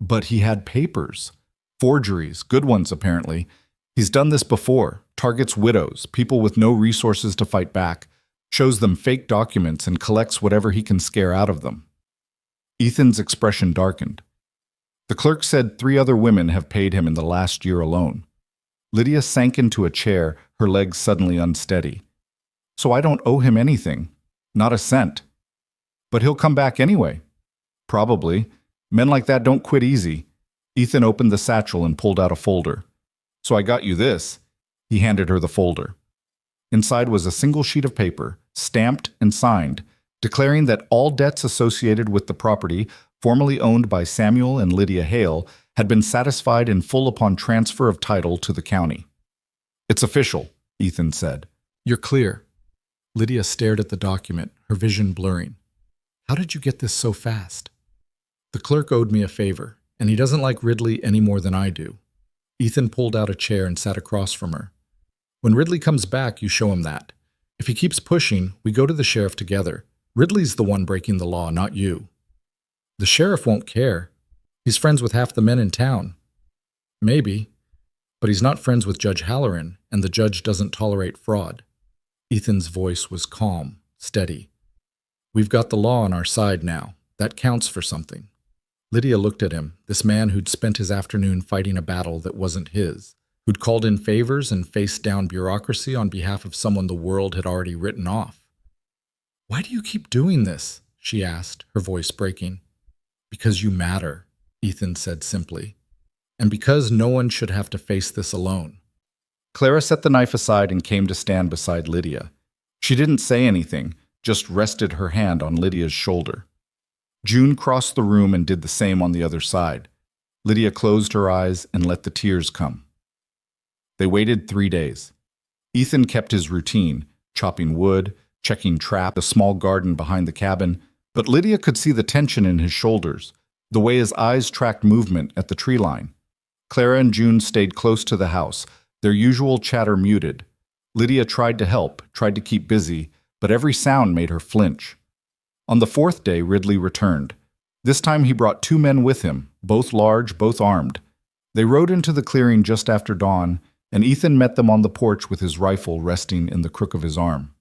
A: But he had papers. Forgeries, good ones apparently. He's done this before, targets widows, people with no resources to fight back, shows them fake documents and collects whatever he can scare out of them. Ethan's expression darkened. The clerk said 3 other women have paid him in the last year alone. Lydia sank into a chair, her legs suddenly unsteady. So I don't owe him anything. Not a cent. But he'll come back anyway. Probably. Men like that don't quit easy. Ethan opened the satchel and pulled out a folder. So I got you this. He handed her the folder. Inside was a single sheet of paper, stamped and signed, declaring that all debts associated with the property formerly owned by Samuel and Lydia Hale, had been satisfied in full upon transfer of title to the county. It's official, Ethan said. You're clear. Lydia stared at the document, her vision blurring. How did you get this so fast? The clerk owed me a favor, and he doesn't like Ridley any more than I do. Ethan pulled out a chair and sat across from her. When Ridley comes back, you show him that. If he keeps pushing, we go to the sheriff together. Ridley's the one breaking the law, not you. The sheriff won't care. He's friends with half the men in town. Maybe, but he's not friends with Judge Halloran, and the judge doesn't tolerate fraud. Ethan's voice was calm, steady. We've got the law on our side now. That counts for something. Lydia looked at him, this man who'd spent his afternoon fighting a battle that wasn't his, who'd called in favors and faced down bureaucracy on behalf of someone the world had already written off. Why do you keep doing this? She asked, her voice breaking. Because you matter, Ethan said simply, and because no one should have to face this alone. Clara set the knife aside and came to stand beside Lydia. She didn't say anything, just rested her hand on Lydia's shoulder. June crossed the room and did the same on the other side. Lydia closed her eyes and let the tears come. They waited 3 days. Ethan kept his routine, chopping wood, checking trap, a small garden behind the cabin, but Lydia could see the tension in his shoulders, the way his eyes tracked movement at the tree line. Clara and June stayed close to the house, their usual chatter muted. Lydia tried to help, tried to keep busy, but every sound made her flinch. On the fourth day, Ridley returned. This time he brought 2 men with him, both large, both armed. They rode into the clearing just after dawn, and Ethan met them on the porch with his rifle resting in the crook of his arm.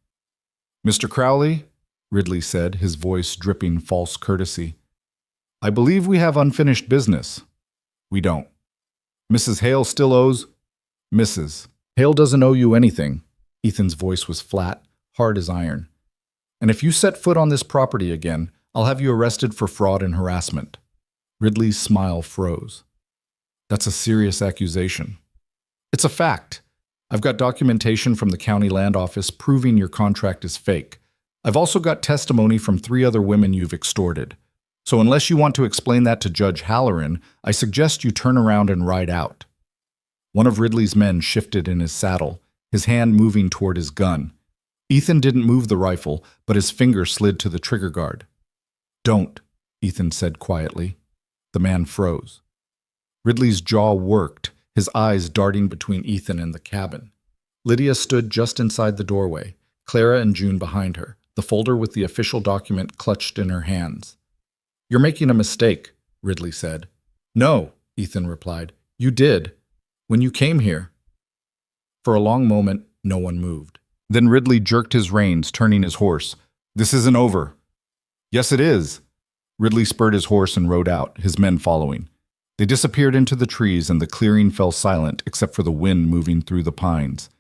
A: "Mr. Crowley," Ridley said, his voice dripping false courtesy, "I believe we have unfinished business." "We don't." "Mrs. Hale still owes—" "Mrs. Hale doesn't owe you anything." Ethan's voice was flat, hard as iron. "And if you set foot on this property again, I'll have you arrested for fraud and harassment." Ridley's smile froze. "That's a serious accusation." "It's a fact. I've got documentation from the county land office proving your contract is fake. I've also got testimony from 3 other women you've extorted. So unless you want to explain that to Judge Halloran, I suggest you turn around and ride out." One of Ridley's men shifted in his saddle, his hand moving toward his gun. Ethan didn't move the rifle, but his finger slid to the trigger guard. "Don't," Ethan said quietly. The man froze. Ridley's jaw worked, his eyes darting between Ethan and the cabin. Lydia stood just inside the doorway, Clara and June behind her, the folder with the official document clutched in her hands. "You're making a mistake," Ridley said. "No," Ethan replied. "You did. When you came here." For a long moment, no one moved. Then Ridley jerked his reins, turning his horse. "This isn't over." "Yes, it is." Ridley spurred his horse and rode out, his men following. They disappeared into the trees and the clearing fell silent except for the wind moving through the pines.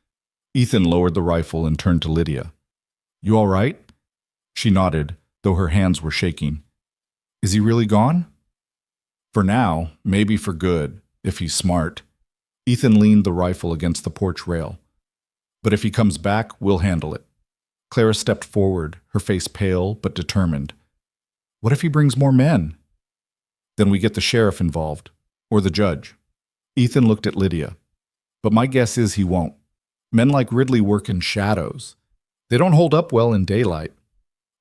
A: Ethan lowered the rifle and turned to Lydia. "You all right?" She nodded, though her hands were shaking. "Is he really gone?" "For now, maybe for good, if he's smart." Ethan leaned the rifle against the porch rail. "But if he comes back, we'll handle it." Clara stepped forward, her face pale but determined. "What if he brings more men?" "Then we get the sheriff involved, or the judge." Ethan looked at Lydia. "But my guess is he won't. Men like Ridley work in shadows. They don't hold up well in daylight."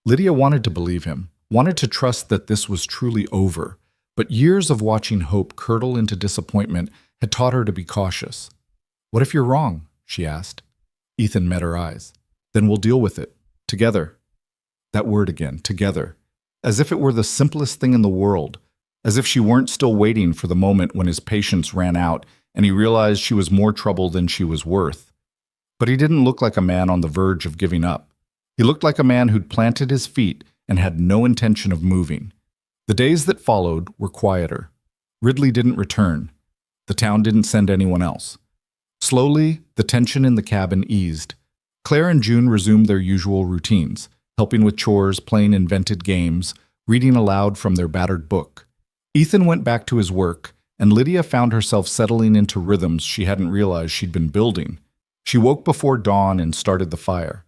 A: Lydia wanted to believe him, wanted to trust that this was truly over, but years of watching hope curdle into disappointment had taught her to be cautious. "What if you're wrong?" she asked. Ethan met her eyes. "Then we'll deal with it. Together." That word again, together. As if it were the simplest thing in the world. As if she weren't still waiting for the moment when his patience ran out and he realized she was more trouble than she was worth. But he didn't look like a man on the verge of giving up. He looked like a man who'd planted his feet and had no intention of moving. The days that followed were quieter. Ridley didn't return. The town didn't send anyone else. Slowly, the tension in the cabin eased. Claire and June resumed their usual routines, helping with chores, playing invented games, reading aloud from their battered book. Ethan went back to his work, and Lydia found herself settling into rhythms she hadn't realized she'd been building. She woke before dawn and started the fire.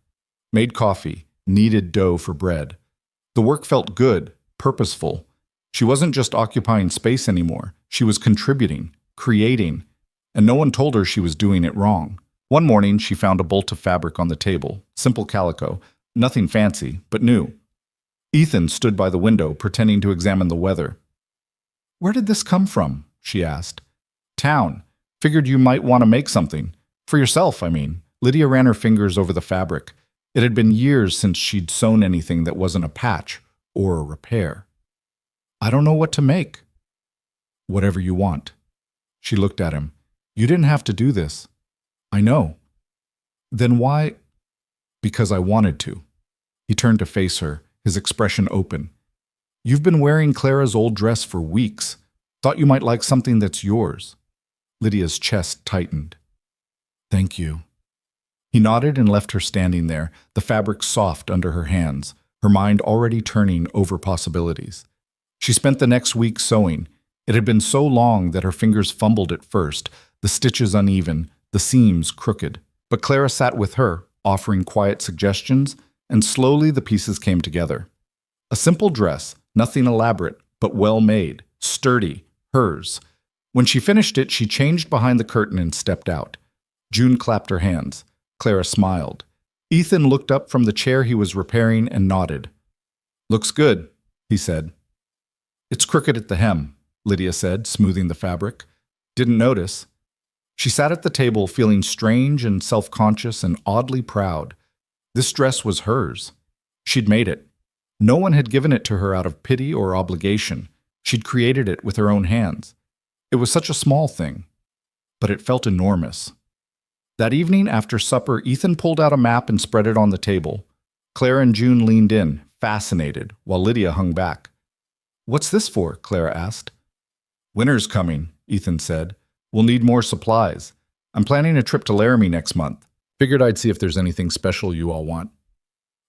A: Made coffee, kneaded dough for bread. The work felt good, purposeful. She wasn't just occupying space anymore. She was contributing, creating, and no one told her she was doing it wrong. One morning, she found a bolt of fabric on the table, simple calico, nothing fancy, but new. Ethan stood by the window, pretending to examine the weather. "Where did this come from?" she asked. "Town. Figured you might want to make something. For yourself, I mean." Lydia ran her fingers over the fabric. It had been years since she'd sewn anything that wasn't a patch or a repair. "I don't know what to make." "Whatever you want." She looked at him. "You didn't have to do this." "I know." "Then why?" "Because I wanted to." He turned to face her, his expression open. "You've been wearing Clara's old dress for weeks. Thought you might like something that's yours." Lydia's chest tightened. "Thank you." He nodded and left her standing there, the fabric soft under her hands, her mind already turning over possibilities. She spent the next week sewing. It had been so long that her fingers fumbled at first, the stitches uneven, the seams crooked. But Clara sat with her, offering quiet suggestions, and slowly the pieces came together. A simple dress, nothing elaborate, but well made, sturdy, hers. When she finished it, she changed behind the curtain and stepped out. June clapped her hands. Clara smiled. Ethan looked up from the chair he was repairing and nodded. "Looks good," he said. "It's crooked at the hem," Lydia said, smoothing the fabric. "Didn't notice." She sat at the table feeling strange and self-conscious and oddly proud. This dress was hers. She'd made it. No one had given it to her out of pity or obligation. She'd created it with her own hands. It was such a small thing, but it felt enormous. That evening after supper, Ethan pulled out a map and spread it on the table. Clara and June leaned in, fascinated, while Lydia hung back. "What's this for?" Clara asked. "Winter's coming," Ethan said. "We'll need more supplies. I'm planning a trip to Laramie next month. Figured I'd see if there's anything special you all want."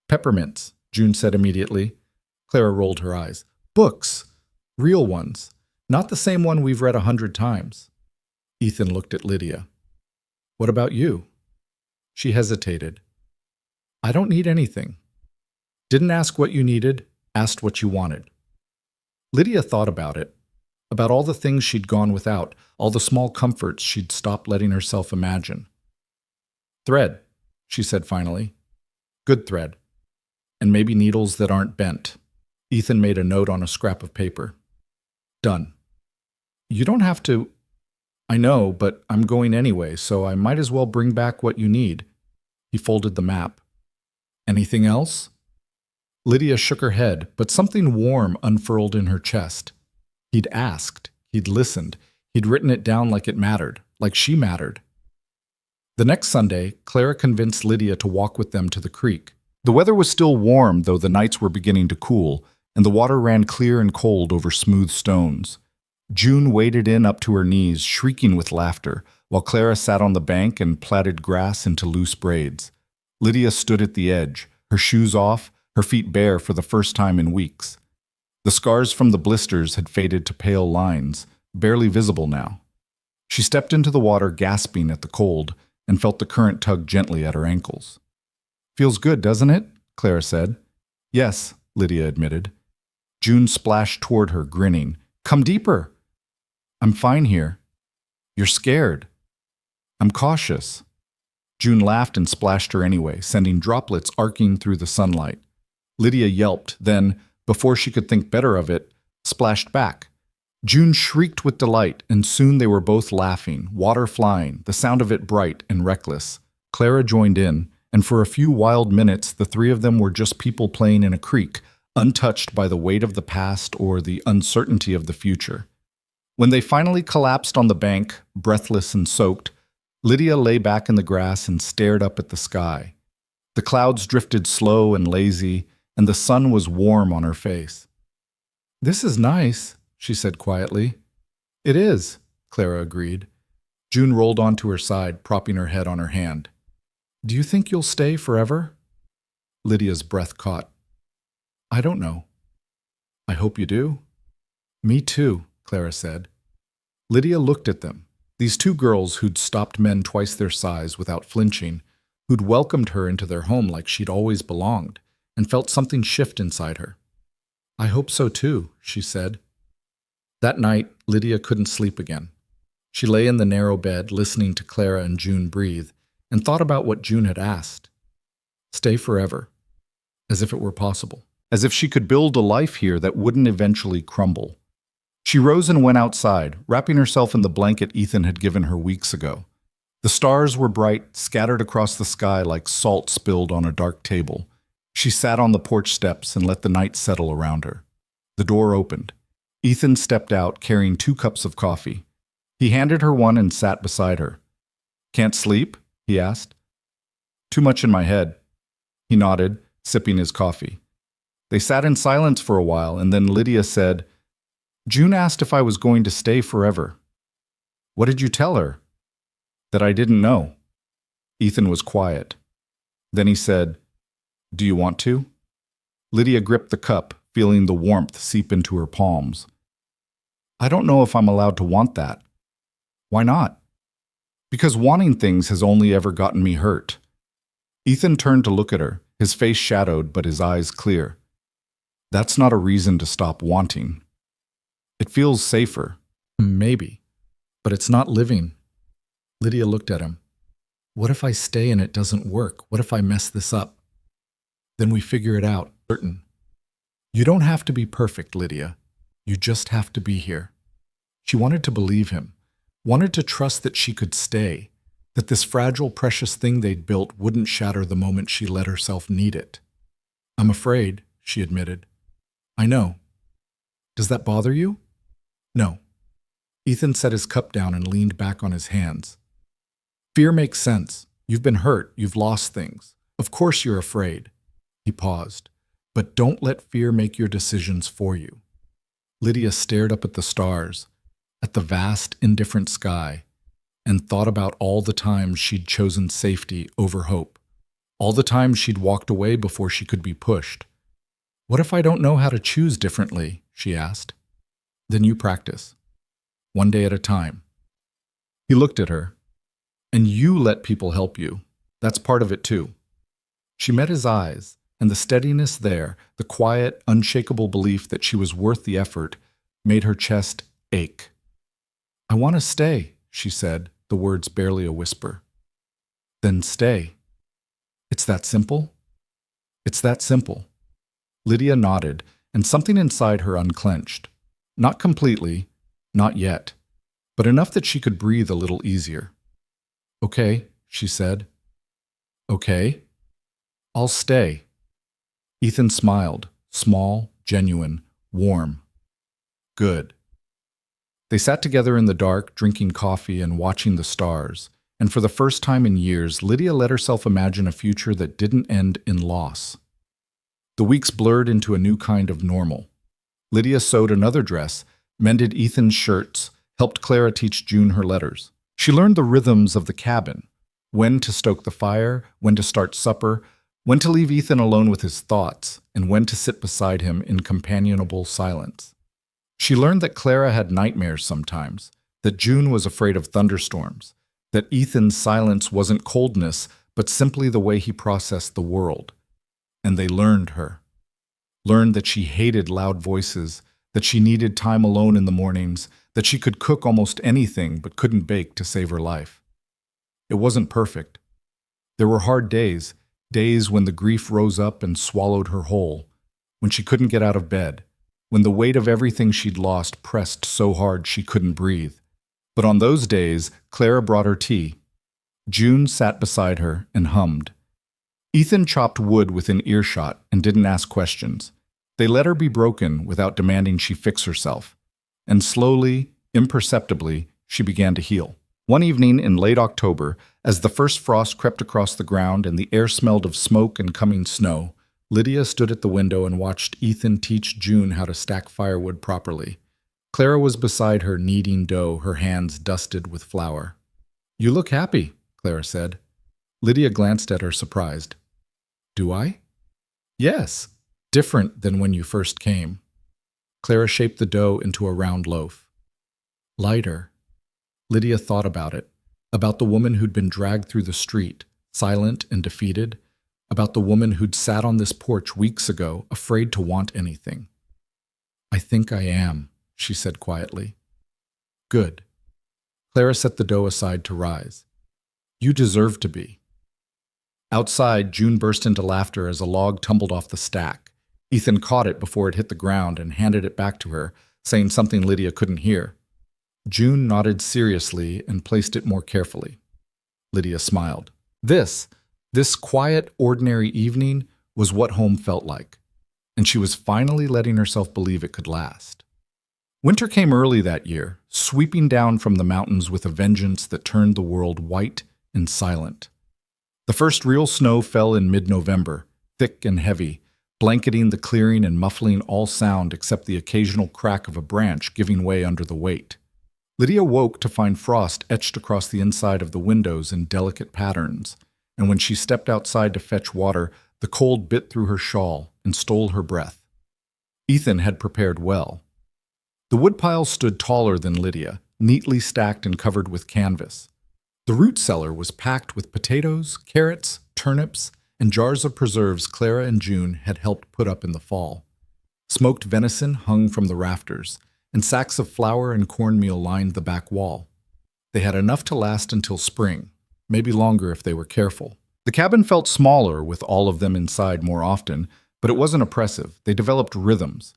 A: "Peppermints," June said immediately. Clara rolled her eyes. "Books. Real ones. Not the same one we've read 100 times." Ethan looked at Lydia. "What about you?" She hesitated. "I don't need anything." "Didn't ask what you needed, asked what you wanted." Lydia thought about it, about all the things she'd gone without, all the small comforts she'd stopped letting herself imagine. "Thread," she said finally. "Good thread. And maybe needles that aren't bent." Ethan made a note on a scrap of paper. "Done." "You don't have to—" "I know, but I'm going anyway, so I might as well bring back what you need." He folded the map. "Anything else?" Lydia shook her head, but something warm unfurled in her chest. He'd asked, he'd listened, he'd written it down like it mattered, like she mattered. The next Sunday, Clara convinced Lydia to walk with them to the creek. The weather was still warm, though the nights were beginning to cool, and the water ran clear and cold over smooth stones. June waded in up to her knees, shrieking with laughter, while Clara sat on the bank and plaited grass into loose braids. Lydia stood at the edge, her shoes off, her feet bare for the first time in weeks. The scars from the blisters had faded to pale lines, barely visible now. She stepped into the water gasping at the cold and felt the current tug gently at her ankles. "Feels good, doesn't it?" Clara said. "Yes," Lydia admitted. June splashed toward her, grinning. "Come deeper." "I'm fine here." "You're scared." "I'm cautious." June laughed and splashed her anyway, sending droplets arcing through the sunlight. Lydia yelped, then, before she could think better of it, splashed back. June shrieked with delight, and soon they were both laughing, water flying, the sound of it bright and reckless. Clara joined in, and for a few wild minutes the three of them were just people playing in a creek, untouched by the weight of the past or the uncertainty of the future. When they finally collapsed on the bank, breathless and soaked, Lydia lay back in the grass and stared up at the sky. The clouds drifted slow and lazy, and the sun was warm on her face. "This is nice," she said quietly. "It is," Clara agreed. June rolled onto her side, propping her head on her hand. "Do you think you'll stay forever?" Lydia's breath caught. "I don't know." "I hope you do." "Me too," Clara said. Lydia looked at them, these two girls who'd stopped men twice their size without flinching, who'd welcomed her into their home like she'd always belonged, and felt something shift inside her. "I hope so too," she said. That night, Lydia couldn't sleep again. She lay in the narrow bed, listening to Clara and June breathe, and thought about what June had asked. Stay forever, as if it were possible, as if she could build a life here that wouldn't eventually crumble. She rose and went outside, wrapping herself in the blanket Ethan had given her weeks ago. The stars were bright, scattered across the sky like salt spilled on a dark table. She sat on the porch steps and let the night settle around her. The door opened. Ethan stepped out, carrying 2 cups of coffee. He handed her one and sat beside her. "Can't sleep?" he asked. "Too much in my head." He nodded, sipping his coffee. They sat in silence for a while, and then Lydia said, "June asked if I was going to stay forever." "What did you tell her?" "That I didn't know." Ethan was quiet. Then he said, "Do you want to?" Lydia gripped the cup, feeling the warmth seep into her palms. "I don't know if I'm allowed to want that." "Why not?" "Because wanting things has only ever gotten me hurt." Ethan turned to look at her, his face shadowed but his eyes clear. "That's not a reason to stop wanting. It feels safer." "Maybe. But it's not living." Lydia looked at him. What if I stay and it doesn't work? What if I mess this up? Then we figure it out, certain. You don't have to be perfect, Lydia. You just have to be here. She wanted to believe him, wanted to trust that she could stay, that this fragile, precious thing they'd built wouldn't shatter the moment she let herself need it. I'm afraid, she admitted. I know. Does that bother you? No. Ethan set his cup down and leaned back on his hands. Fear makes sense. You've been hurt. You've lost things. Of course you're afraid. He paused. But don't let fear make your decisions for you. Lydia stared up at the stars, at the vast, indifferent sky, and thought about all the times she'd chosen safety over hope, all the times she'd walked away before she could be pushed. What if I don't know how to choose differently? She asked. Then you practice, one day at a time. He looked at her. And you let people help you. That's part of it too. She met his eyes, and the steadiness there, the quiet, unshakable belief that she was worth the effort, made her chest ache. I want to stay, she said, the words barely a whisper. Then stay. It's that simple? It's that simple. Lydia nodded, and something inside her unclenched. Not completely, not yet, but enough that she could breathe a little easier. Okay, she said. Okay. I'll stay. Ethan smiled, small, genuine, warm. Good. They sat together in the dark, drinking coffee and watching the stars, and for the first time in years, Lydia let herself imagine a future that didn't end in loss. The weeks blurred into a new kind of normal. Lydia sewed another dress, mended Ethan's shirts, helped Clara teach June her letters. She learned the rhythms of the cabin, when to stoke the fire, when to start supper, when to leave Ethan alone with his thoughts, and when to sit beside him in companionable silence. She learned that Clara had nightmares sometimes, that June was afraid of thunderstorms, that Ethan's silence wasn't coldness, but simply the way he processed the world. And they learned her. Learned that she hated loud voices, that she needed time alone in the mornings, that she could cook almost anything but couldn't bake to save her life. It wasn't perfect. There were hard days, days when the grief rose up and swallowed her whole, when she couldn't get out of bed, when the weight of everything she'd lost pressed so hard she couldn't breathe. But on those days, Clara brought her tea. June sat beside her and hummed. Ethan chopped wood within earshot and didn't ask questions. They let her be broken without demanding she fix herself. And slowly, imperceptibly, she began to heal. One evening in late October, as the first frost crept across the ground and the air smelled of smoke and coming snow, Lydia stood at the window and watched Ethan teach June how to stack firewood properly. Clara was beside her, kneading dough, her hands dusted with flour. You look happy, Clara said. Lydia glanced at her, surprised. Do I? Yes, different than when you first came. Clara shaped the dough into a round loaf. Lighter. Lydia thought about it, about the woman who'd been dragged through the street, silent and defeated, about the woman who'd sat on this porch weeks ago, afraid to want anything. I think I am, she said quietly. Good. Clara set the dough aside to rise. You deserve to be. Outside, June burst into laughter as a log tumbled off the stack. Ethan caught it before it hit the ground and handed it back to her, saying something Lydia couldn't hear. June nodded seriously and placed it more carefully. Lydia smiled. This quiet, ordinary evening was what home felt like, and she was finally letting herself believe it could last. Winter came early that year, sweeping down from the mountains with a vengeance that turned the world white and silent. The first real snow fell in mid-November, thick and heavy, blanketing the clearing and muffling all sound except the occasional crack of a branch giving way under the weight. Lydia woke to find frost etched across the inside of the windows in delicate patterns, and when she stepped outside to fetch water, the cold bit through her shawl and stole her breath. Ethan had prepared well. The woodpile stood taller than Lydia, neatly stacked and covered with canvas. The root cellar was packed with potatoes, carrots, turnips, and jars of preserves Clara and June had helped put up in the fall. Smoked venison hung from the rafters, and sacks of flour and cornmeal lined the back wall. They had enough to last until spring, maybe longer if they were careful. The cabin felt smaller with all of them inside more often, but it wasn't oppressive. They developed rhythms.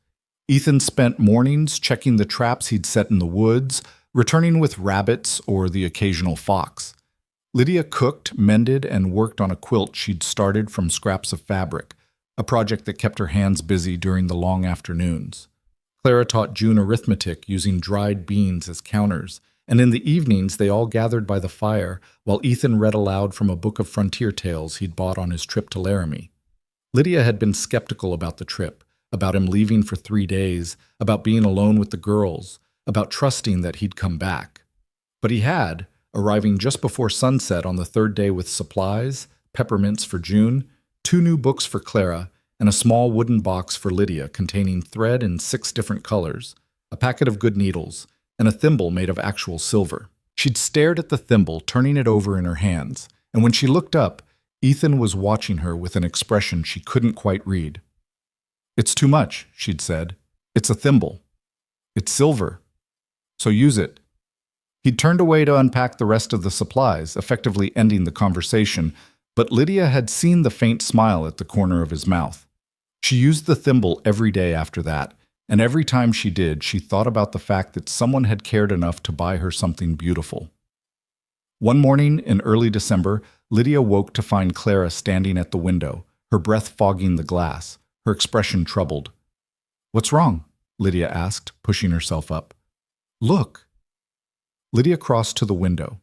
A: Ethan spent mornings checking the traps he'd set in the woods, returning with rabbits or the occasional fox. Lydia cooked, mended, and worked on a quilt she'd started from scraps of fabric, a project that kept her hands busy during the long afternoons. Clara taught June arithmetic using dried beans as counters, and in the evenings they all gathered by the fire while Ethan read aloud from a book of frontier tales he'd bought on his trip to Laramie. Lydia had been skeptical about the trip, about him leaving for 3 days, about being alone with the girls, about trusting that he'd come back. But he had, arriving just before sunset on the third day with supplies, peppermints for June, 2 new books for Clara, and a small wooden box for Lydia containing thread in 6 different colors, a packet of good needles, and a thimble made of actual silver. She'd stared at the thimble, turning it over in her hands, and when she looked up, Ethan was watching her with an expression she couldn't quite read. "It's too much," she'd said. "It's a thimble. It's silver. So use it." He'd turned away to unpack the rest of the supplies, effectively ending the conversation, but Lydia had seen the faint smile at the corner of his mouth. She used the thimble every day after that, and every time she did, she thought about the fact that someone had cared enough to buy her something beautiful. One morning in early December, Lydia woke to find Clara standing at the window, her breath fogging the glass, her expression troubled. "What's wrong?" Lydia asked, pushing herself up. "Look." Lydia crossed to the window.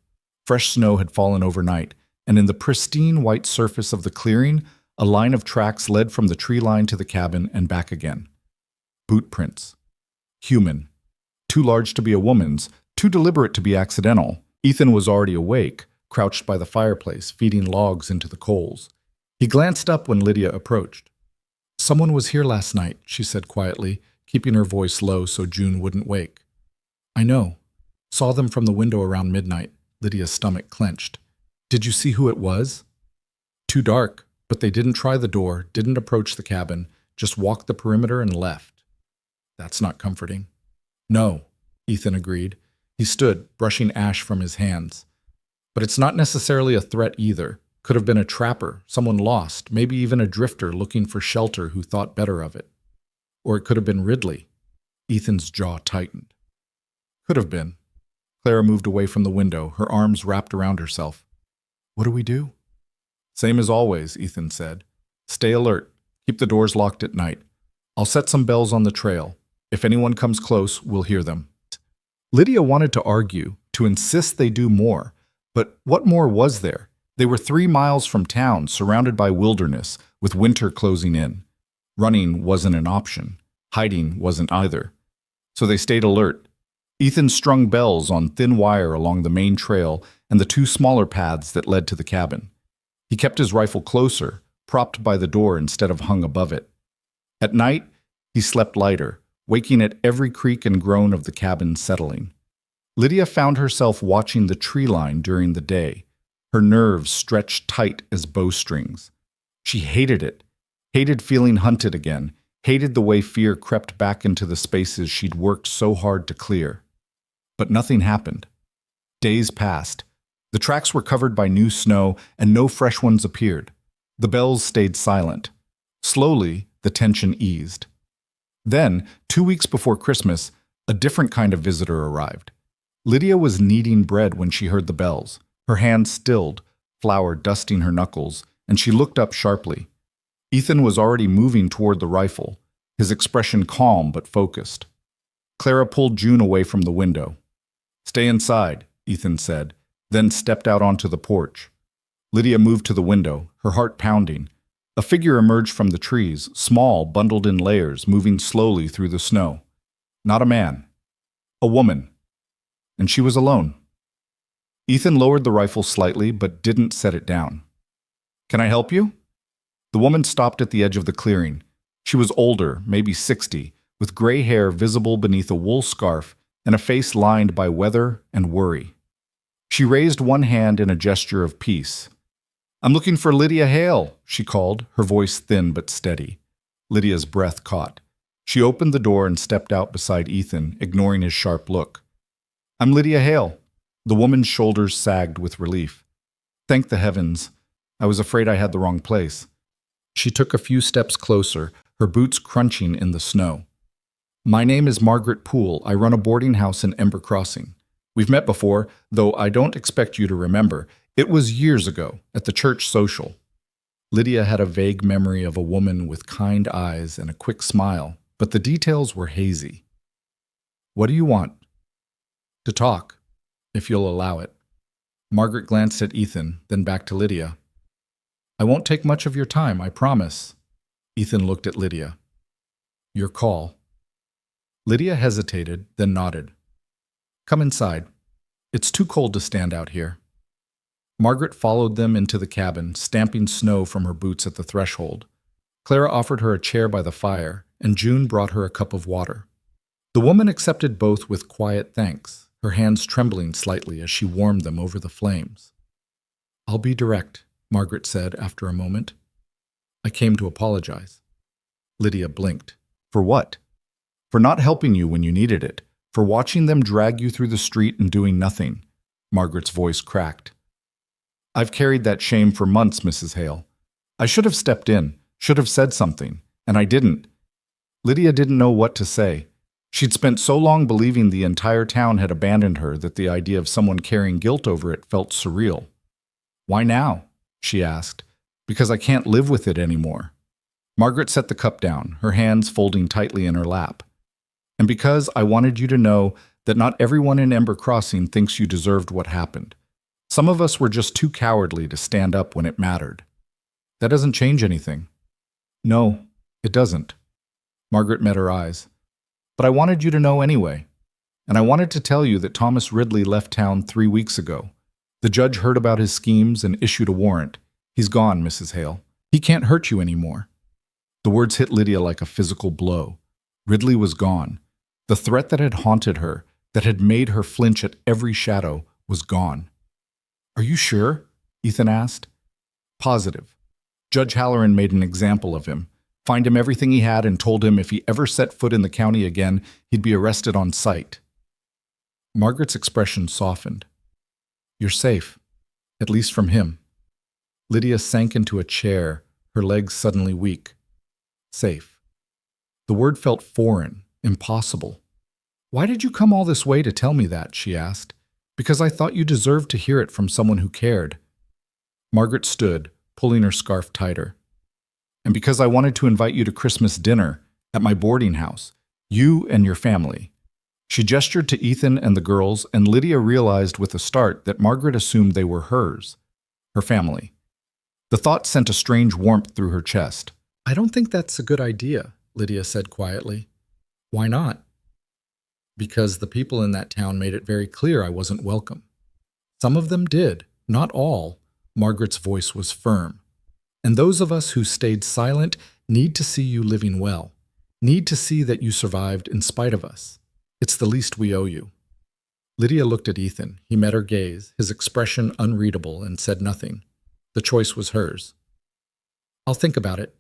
A: Fresh snow had fallen overnight, and in the pristine white surface of the clearing, a line of tracks led from the tree line to the cabin and back again. Boot prints. Human. Too large to be a woman's, too deliberate to be accidental. Ethan was already awake, crouched by the fireplace, feeding logs into the coals. He glanced up when Lydia approached. "Someone was here last night," she said quietly, keeping her voice low so June wouldn't wake. "I know. Saw them from the window around midnight." Lydia's stomach clenched. "Did you see who it was?" "Too dark, but they didn't try the door, didn't approach the cabin, just walked the perimeter and left." "That's not comforting." "No," Ethan agreed. He stood, brushing ash from his hands. "But it's not necessarily a threat either. Could have been a trapper, someone lost, maybe even a drifter looking for shelter who thought better of it. Or it could have been Ridley." Ethan's jaw tightened. "Could have been." Clara moved away from the window, her arms wrapped around herself. "What do we do?" "Same as always," Ethan said. "Stay alert. Keep the doors locked at night. I'll set some bells on the trail. If anyone comes close, we'll hear them." Lydia wanted to argue, to insist they do more. But what more was there? They were 3 miles from town, surrounded by wilderness, with winter closing in. Running wasn't an option. Hiding wasn't either. So they stayed alert. Ethan strung bells on thin wire along the main trail and the 2 smaller paths that led to the cabin. He kept his rifle closer, propped by the door instead of hung above it. At night, he slept lighter, waking at every creak and groan of the cabin settling. Lydia found herself watching the tree line during the day, her nerves stretched tight as bowstrings. She hated it, hated feeling hunted again, hated the way fear crept back into the spaces she'd worked so hard to clear. But nothing happened. Days passed. The tracks were covered by new snow, and no fresh ones appeared. The bells stayed silent. Slowly, the tension eased. Then, 2 weeks before Christmas, a different kind of visitor arrived. Lydia was kneading bread when she heard the bells. Her hands stilled, flour dusting her knuckles, and she looked up sharply. Ethan was already moving toward the rifle, his expression calm but focused. Clara pulled June away from the window. "Stay inside," Ethan said, then stepped out onto the porch. Lydia moved to the window, her heart pounding. A figure emerged from the trees, small, bundled in layers, moving slowly through the snow. Not a man. A woman. And she was alone. Ethan lowered the rifle slightly, but didn't set it down. "Can I help you?" The woman stopped at the edge of the clearing. She was older, maybe 60, with gray hair visible beneath a wool scarf and a face lined by weather and worry. She raised one hand in a gesture of peace. "I'm looking for Lydia Hale," she called, her voice thin but steady. Lydia's breath caught. She opened the door and stepped out beside Ethan, ignoring his sharp look. "I'm Lydia Hale." The woman's shoulders sagged with relief. Thank the heavens. I was afraid I had the wrong place. She took a few steps closer, her boots crunching in the snow. My name is Margaret Poole. I run a boarding house in Ember Crossing. We've met before, though I don't expect you to remember. It was years ago, at the church social. Lydia had a vague memory of a woman with kind eyes and a quick smile, but the details were hazy. What do you want? To talk, if you'll allow it. Margaret glanced at Ethan, then back to Lydia. I won't take much of your time, I promise. Ethan looked at Lydia. Your call. Lydia hesitated, then nodded. Come inside. It's too cold to stand out here. Margaret followed them into the cabin, stamping snow from her boots at the threshold. Clara offered her a chair by the fire, and June brought her a cup of water. The woman accepted both with quiet thanks, her hands trembling slightly as she warmed them over the flames. I'll be direct, Margaret said after a moment. I came to apologize. Lydia blinked. For what? For not helping you when you needed it, for watching them drag you through the street and doing nothing. Margaret's voice cracked. I've carried that shame for months, Mrs. Hale. I should have stepped in, should have said something, and I didn't. Lydia didn't know what to say. She'd spent so long believing the entire town had abandoned her that the idea of someone carrying guilt over it felt surreal. Why now? She asked. Because I can't live with it anymore. Margaret set the cup down, her hands folding tightly in her lap. And because I wanted you to know that not everyone in Ember Crossing thinks you deserved what happened. Some of us were just too cowardly to stand up when it mattered. That doesn't change anything. No, it doesn't. Margaret met her eyes. But I wanted you to know anyway. And I wanted to tell you that Thomas Ridley left town 3 weeks ago. The judge heard about his schemes and issued a warrant. He's gone, Mrs. Hale. He can't hurt you anymore. The words hit Lydia like a physical blow. Ridley was gone. The threat that had haunted her, that had made her flinch at every shadow, was gone. Are you sure? Ethan asked. Positive. Judge Halloran made an example of him, fined him everything he had and told him if he ever set foot in the county again, he'd be arrested on sight. Margaret's expression softened. You're safe, at least from him. Lydia sank into a chair, her legs suddenly weak. Safe. The word felt foreign, impossible. Why did you come all this way to tell me that? She asked. Because I thought you deserved to hear it from someone who cared. Margaret stood, pulling her scarf tighter. And because I wanted to invite you to Christmas dinner at my boarding house, you and your family. She gestured to Ethan and the girls, and Lydia realized with a start that Margaret assumed they were hers, her family. The thought sent a strange warmth through her chest. I don't think that's a good idea, Lydia said quietly. Why not? Because the people in that town made it very clear I wasn't welcome. Some of them did, not all. Margaret's voice was firm. And those of us who stayed silent need to see you living well, need to see that you survived in spite of us. It's the least we owe you. Lydia looked at Ethan. He met her gaze, his expression unreadable, and said nothing. The choice was hers. I'll think about it,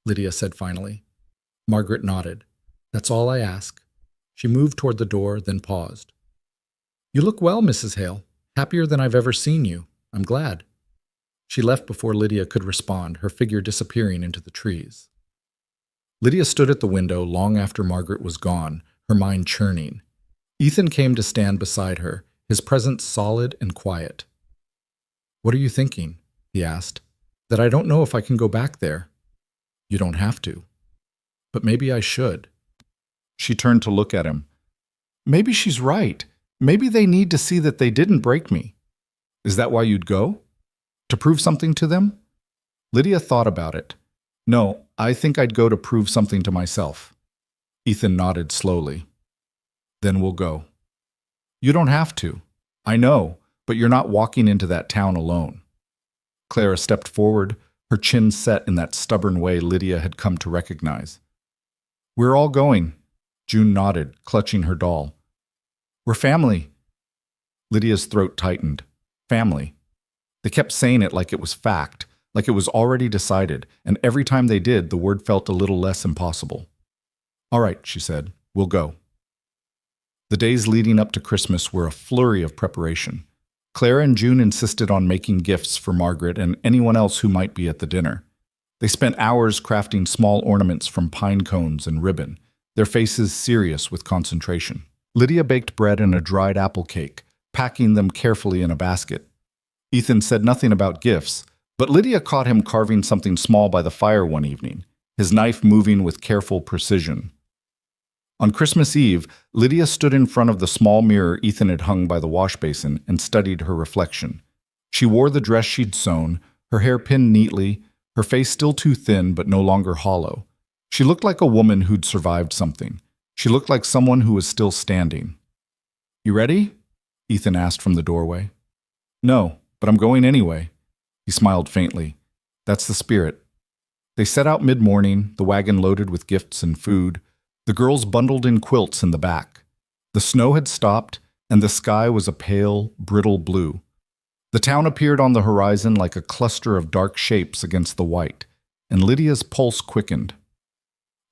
A: Lydia said finally. Margaret nodded. That's all I ask. She moved toward the door, then paused. You look well, Mrs. Hale. Happier than I've ever seen you. I'm glad. She left before Lydia could respond, her figure disappearing into the trees. Lydia stood at the window long after Margaret was gone, her mind churning. Ethan came to stand beside her, his presence solid and quiet. What are you thinking? He asked. That I don't know if I can go back there. You don't have to. But maybe I should. She turned to look at him. Maybe she's right. Maybe they need to see that they didn't break me. Is that why you'd go? To prove something to them? Lydia thought about it. No, I think I'd go to prove something to myself. Ethan nodded slowly. Then we'll go. You don't have to. I know, but you're not walking into that town alone. Clara stepped forward, her chin set in that stubborn way Lydia had come to recognize. We're all going. June nodded, clutching her doll. We're family. Lydia's throat tightened. Family. They kept saying it like it was fact, like it was already decided, and every time they did, the word felt a little less impossible. All right, she said, we'll go. The days leading up to Christmas were a flurry of preparation. Clara and June insisted on making gifts for Margaret and anyone else who might be at the dinner. They spent hours crafting small ornaments from pine cones and ribbon, their faces serious with concentration. Lydia baked bread and a dried apple cake, packing them carefully in a basket. Ethan said nothing about gifts, but Lydia caught him carving something small by the fire one evening, his knife moving with careful precision. On Christmas Eve, Lydia stood in front of the small mirror Ethan had hung by the wash basin and studied her reflection. She wore the dress she'd sewn, her hair pinned neatly, her face still too thin but no longer hollow. She looked like a woman who'd survived something. She looked like someone who was still standing. "You ready?" Ethan asked from the doorway. "No, but I'm going anyway." He smiled faintly. "That's the spirit." They set out mid-morning, the wagon loaded with gifts and food, the girls bundled in quilts in the back. The snow had stopped, and the sky was a pale, brittle blue. The town appeared on the horizon like a cluster of dark shapes against the white, and Lydia's pulse quickened.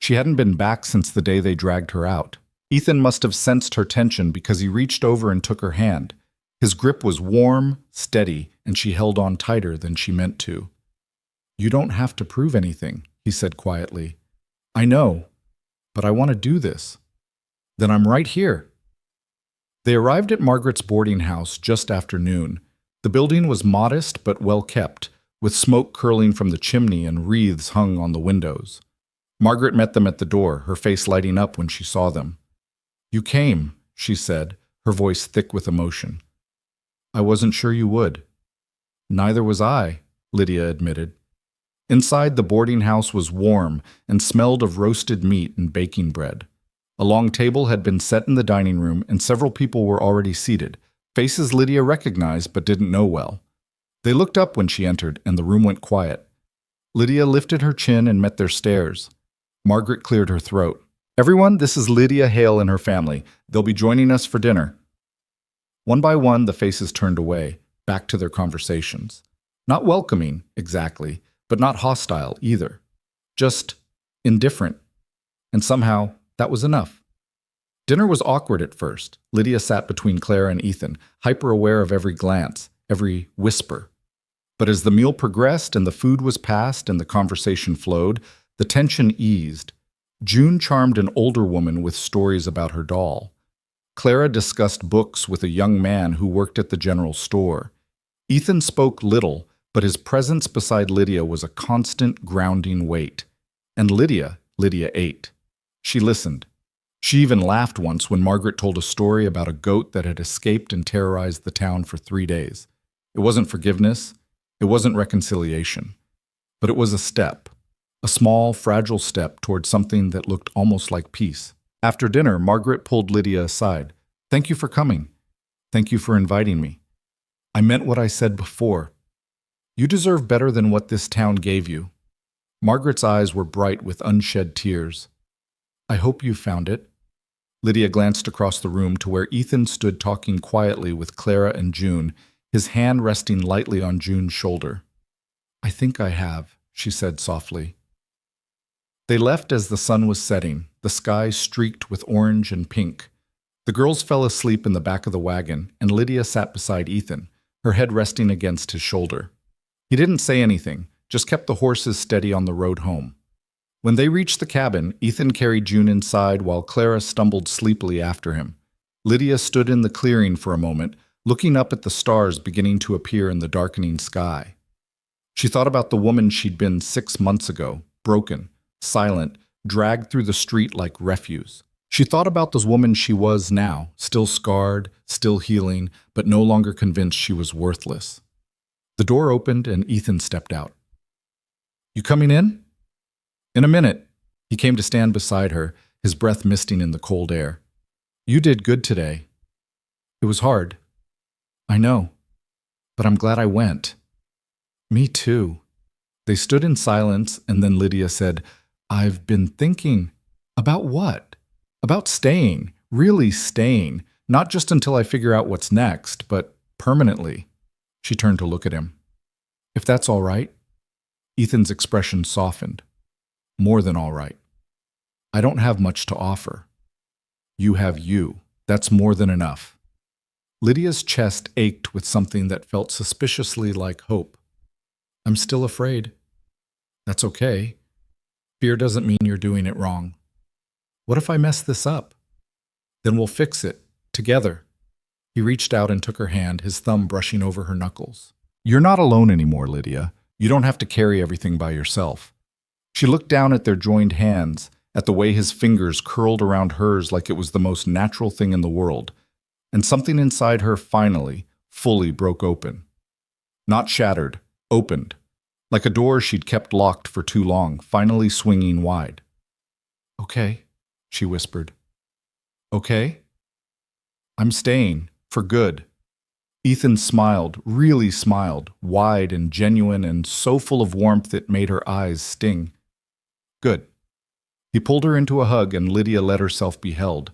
A: She hadn't been back since the day they dragged her out. Ethan must have sensed her tension because he reached over and took her hand. His grip was warm, steady, and she held on tighter than she meant to. "You don't have to prove anything," he said quietly. "I know, but I want to do this." "Then I'm right here." They arrived at Margaret's boarding house just after noon. The building was modest but well kept, with smoke curling from the chimney and wreaths hung on the windows. Margaret met them at the door, her face lighting up when she saw them. "You came," she said, her voice thick with emotion. "I wasn't sure you would." "Neither was I," Lydia admitted. Inside, the boarding house was warm and smelled of roasted meat and baking bread. A long table had been set in the dining room, and several people were already seated, faces Lydia recognized but didn't know well. They looked up when she entered, and the room went quiet. Lydia lifted her chin and met their stares. Margaret cleared her throat. "Everyone, this is Lydia Hale and her family. They'll be joining us for dinner." One by one, the faces turned away, back to their conversations. Not welcoming, exactly, but not hostile either. Just indifferent. And somehow, that was enough. Dinner was awkward at first. Lydia sat between Clara and Ethan, hyper-aware of every glance, every whisper. But as the meal progressed and the food was passed and the conversation flowed, the tension eased. June charmed an older woman with stories about her doll. Clara discussed books with a young man who worked at the general store. Ethan spoke little, but his presence beside Lydia was a constant grounding weight. And Lydia ate. She listened. She even laughed once when Margaret told a story about a goat that had escaped and terrorized the town for 3 days. It wasn't forgiveness. It wasn't reconciliation. But it was a step. A small, fragile step toward something that looked almost like peace. After dinner, Margaret pulled Lydia aside. "Thank you for coming. Thank you for inviting me. I meant what I said before. You deserve better than what this town gave you." Margaret's eyes were bright with unshed tears. "I hope you found it." Lydia glanced across the room to where Ethan stood talking quietly with Clara and June, his hand resting lightly on June's shoulder. "I think I have," she said softly. They left as the sun was setting, the sky streaked with orange and pink. The girls fell asleep in the back of the wagon, and Lydia sat beside Ethan, her head resting against his shoulder. He didn't say anything, just kept the horses steady on the road home. When they reached the cabin, Ethan carried June inside while Clara stumbled sleepily after him. Lydia stood in the clearing for a moment, looking up at the stars beginning to appear in the darkening sky. She thought about the woman she'd been 6 months ago, broken, silent, dragged through the street like refuse. She thought about the woman she was now, still scarred, still healing, but no longer convinced she was worthless. The door opened and Ethan stepped out. "You coming in?" "In a minute." He came to stand beside her, his breath misting in the cold air. "You did good today." "It was hard." "I know, but I'm glad I went." "Me too." They stood in silence, and then Lydia said, "I've been thinking." "About what?" "About staying, really staying, not just until I figure out what's next, but permanently." She turned to look at him. "If that's all right?" Ethan's expression softened. "More than all right. I don't have much to offer. You have you. That's more than enough." Lydia's chest ached with something that felt suspiciously like hope. I'm still afraid. That's okay. Fear doesn't mean you're doing it wrong. What if I mess this up? Then we'll fix it, together. He reached out and took her hand, his thumb brushing over her knuckles. You're not alone anymore, Lydia. You don't have to carry everything by yourself. She looked down at their joined hands, at the way his fingers curled around hers like it was the most natural thing in the world, and something inside her finally, fully broke open. Not shattered, opened, like a door she'd kept locked for too long, finally swinging wide. Okay, she whispered. Okay? I'm staying, for good. Ethan smiled, really smiled, wide and genuine and so full of warmth it made her eyes sting. Good. He pulled her into a hug and Lydia let herself be held,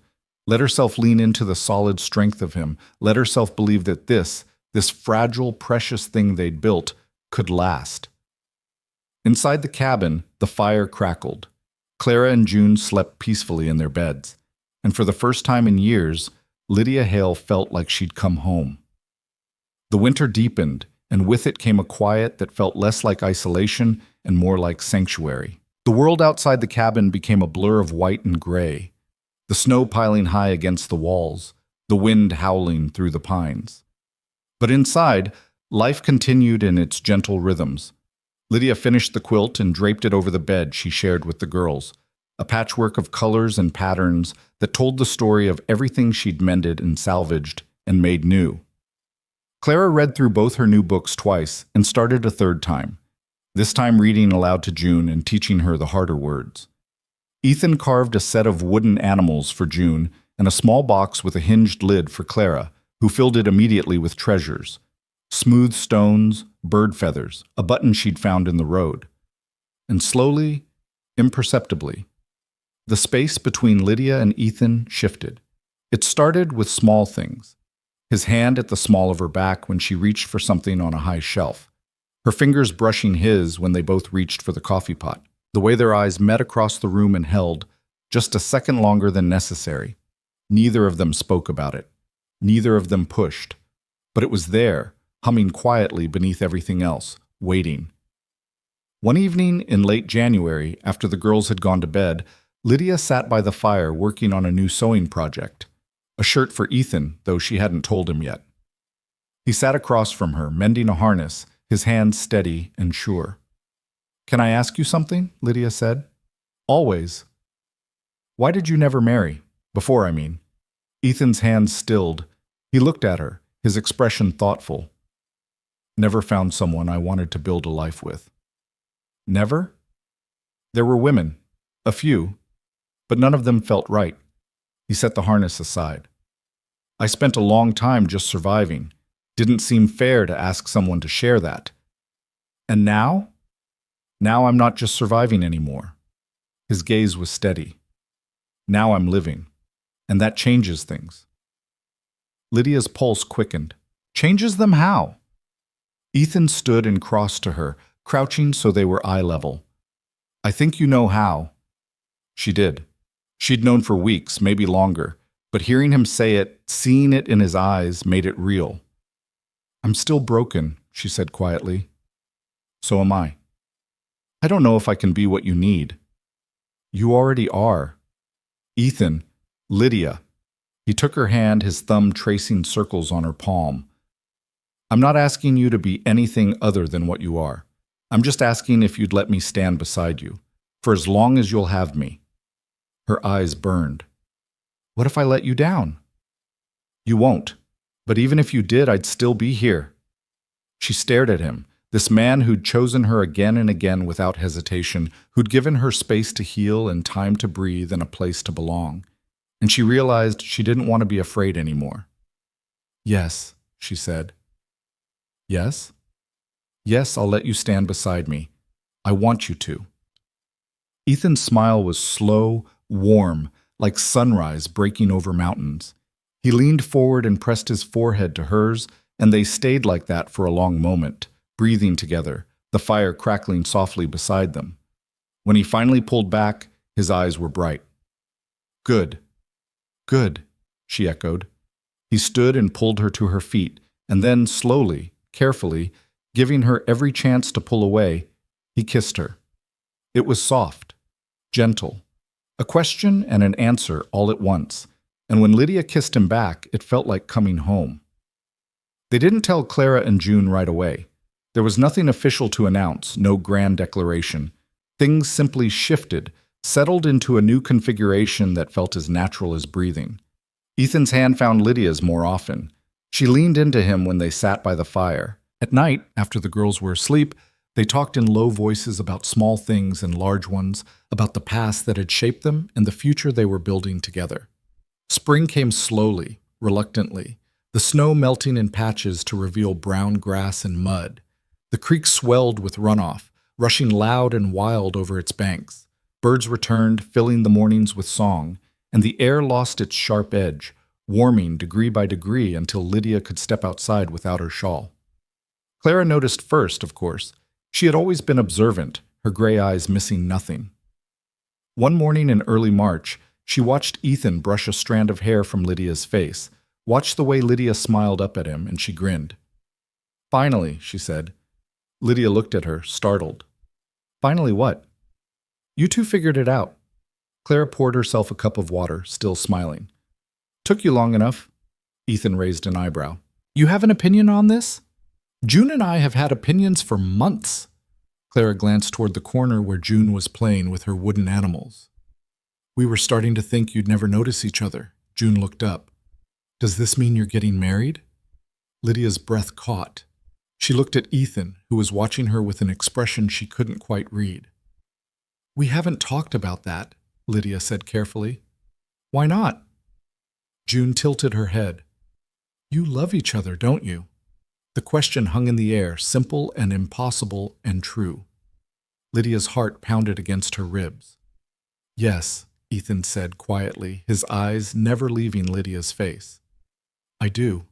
A: let herself lean into the solid strength of him, let herself believe that this fragile, precious thing they'd built, could last. Inside the cabin, the fire crackled. Clara and June slept peacefully in their beds, and for the first time in years, Lydia Hale felt like she'd come home. The winter deepened, and with it came a quiet that felt less like isolation and more like sanctuary. The world outside the cabin became a blur of white and gray, the snow piling high against the walls, the wind howling through the pines. But inside, life continued in its gentle rhythms. Lydia finished the quilt and draped it over the bed she shared with the girls, a patchwork of colors and patterns that told the story of everything she'd mended and salvaged and made new. Clara read through both her new books twice and started a third time, this time reading aloud to June and teaching her the harder words. Ethan carved a set of wooden animals for June and a small box with a hinged lid for Clara, who filled it immediately with treasures. Smooth stones, bird feathers, a button she'd found in the road. And slowly, imperceptibly, the space between Lydia and Ethan shifted. It started with small things. His hand at the small of her back when she reached for something on a high shelf. Her fingers brushing his when they both reached for the coffee pot. The way their eyes met across the room and held, just a second longer than necessary. Neither of them spoke about it. Neither of them pushed. But it was there, humming quietly beneath everything else, waiting. One evening in late January, after the girls had gone to bed, Lydia sat by the fire working on a new sewing project. A shirt for Ethan, though she hadn't told him yet. He sat across from her, mending a harness, his hands steady and sure. Can I ask you something? Lydia said. Always. Why did you never marry? Before, I mean. Ethan's hands stilled. He looked at her, his expression thoughtful. Never found someone I wanted to build a life with. Never? There were women, a few, but none of them felt right. He set the harness aside. I spent a long time just surviving. Didn't seem fair to ask someone to share that. And now? Now I'm not just surviving anymore. His gaze was steady. Now I'm living. And that changes things. Lydia's pulse quickened. Changes them how? Ethan stood and crossed to her, crouching so they were eye level. I think you know how. She did. She'd known for weeks, maybe longer, but hearing him say it, seeing it in his eyes, made it real. I'm still broken, she said quietly. So am I. I don't know if I can be what you need. You already are. Ethan, Lydia. He took her hand, his thumb tracing circles on her palm. I'm not asking you to be anything other than what you are. I'm just asking if you'd let me stand beside you, for as long as you'll have me. Her eyes burned. What if I let you down? You won't. But even if you did, I'd still be here. She stared at him, this man who'd chosen her again and again without hesitation, who'd given her space to heal and time to breathe and a place to belong. And she realized she didn't want to be afraid anymore. Yes, she said. Yes? Yes, I'll let you stand beside me. I want you to. Ethan's smile was slow, warm, like sunrise breaking over mountains. He leaned forward and pressed his forehead to hers, and they stayed like that for a long moment, breathing together, the fire crackling softly beside them. When he finally pulled back, his eyes were bright. Good. Good, she echoed. He stood and pulled her to her feet, and then slowly, carefully, giving her every chance to pull away, he kissed her. It was soft, gentle, a question and an answer all at once, and when Lydia kissed him back, it felt like coming home. They didn't tell Clara and June right away. There was nothing official to announce, no grand declaration. Things simply shifted, settled into a new configuration that felt as natural as breathing. Ethan's hand found Lydia's more often. She leaned into him when they sat by the fire. At night, after the girls were asleep, they talked in low voices about small things and large ones, about the past that had shaped them and the future they were building together. Spring came slowly, reluctantly, the snow melting in patches to reveal brown grass and mud. The creek swelled with runoff, rushing loud and wild over its banks. Birds returned, filling the mornings with song, and the air lost its sharp edge, warming degree by degree until Lydia could step outside without her shawl. Clara noticed first, of course. She had always been observant, her gray eyes missing nothing. One morning in early March, she watched Ethan brush a strand of hair from Lydia's face, watched the way Lydia smiled up at him, and she grinned. "Finally," she said. Lydia looked at her, startled. "Finally what?" "You two figured it out." Clara poured herself a cup of water, still smiling. "Took you long enough." Ethan raised an eyebrow. "You have an opinion on this?" "June and I have had opinions for months." Clara glanced toward the corner where June was playing with her wooden animals. "We were starting to think you'd never notice each other." June looked up. "Does this mean you're getting married?" Lydia's breath caught. She looked at Ethan, who was watching her with an expression she couldn't quite read. "We haven't talked about that," Lydia said carefully. "Why not?" June tilted her head. "You love each other, don't you?" The question hung in the air, simple and impossible and true. Lydia's heart pounded against her ribs. "Yes," Ethan said quietly, his eyes never leaving Lydia's face. "I do."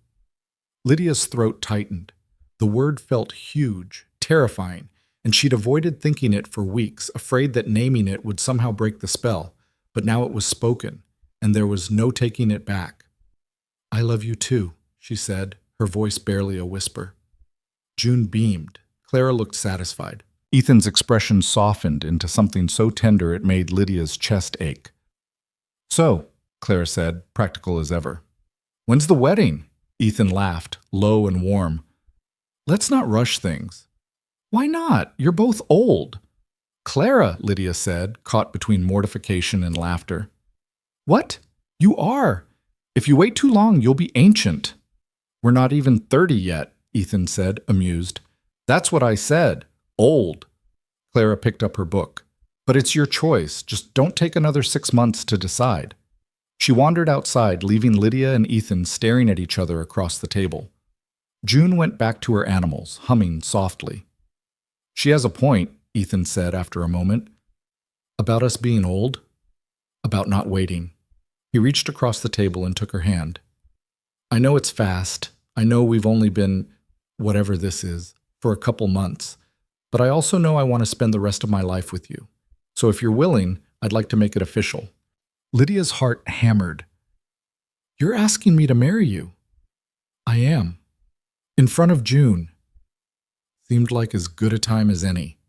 A: Lydia's throat tightened. The word felt huge, terrifying, and she'd avoided thinking it for weeks, afraid that naming it would somehow break the spell. But now it was spoken, and there was no taking it back. "I love you too," she said, her voice barely a whisper. June beamed. Clara looked satisfied. Ethan's expression softened into something so tender it made Lydia's chest ache. "So," Clara said, practical as ever. "When's the wedding?" Ethan laughed, low and warm. "Let's not rush things." "Why not? You're both old." "Clara," Lydia said, caught between mortification and laughter. "What? You are. If you wait too long, you'll be ancient." "We're not even 30 yet," Ethan said, amused. "That's what I said. Old." Clara picked up her book. "But it's your choice. Just don't take another 6 months to decide." She wandered outside, leaving Lydia and Ethan staring at each other across the table. June went back to her animals, humming softly. "She has a point," Ethan said after a moment. "About us being old?" "About not waiting." He reached across the table and took her hand. "I know it's fast. I know we've only been, whatever this is, for a couple months. But I also know I want to spend the rest of my life with you. So if you're willing, I'd like to make it official." Lydia's heart hammered. "You're asking me to marry you?" "I am. In front of June." Seemed like as good a time as any.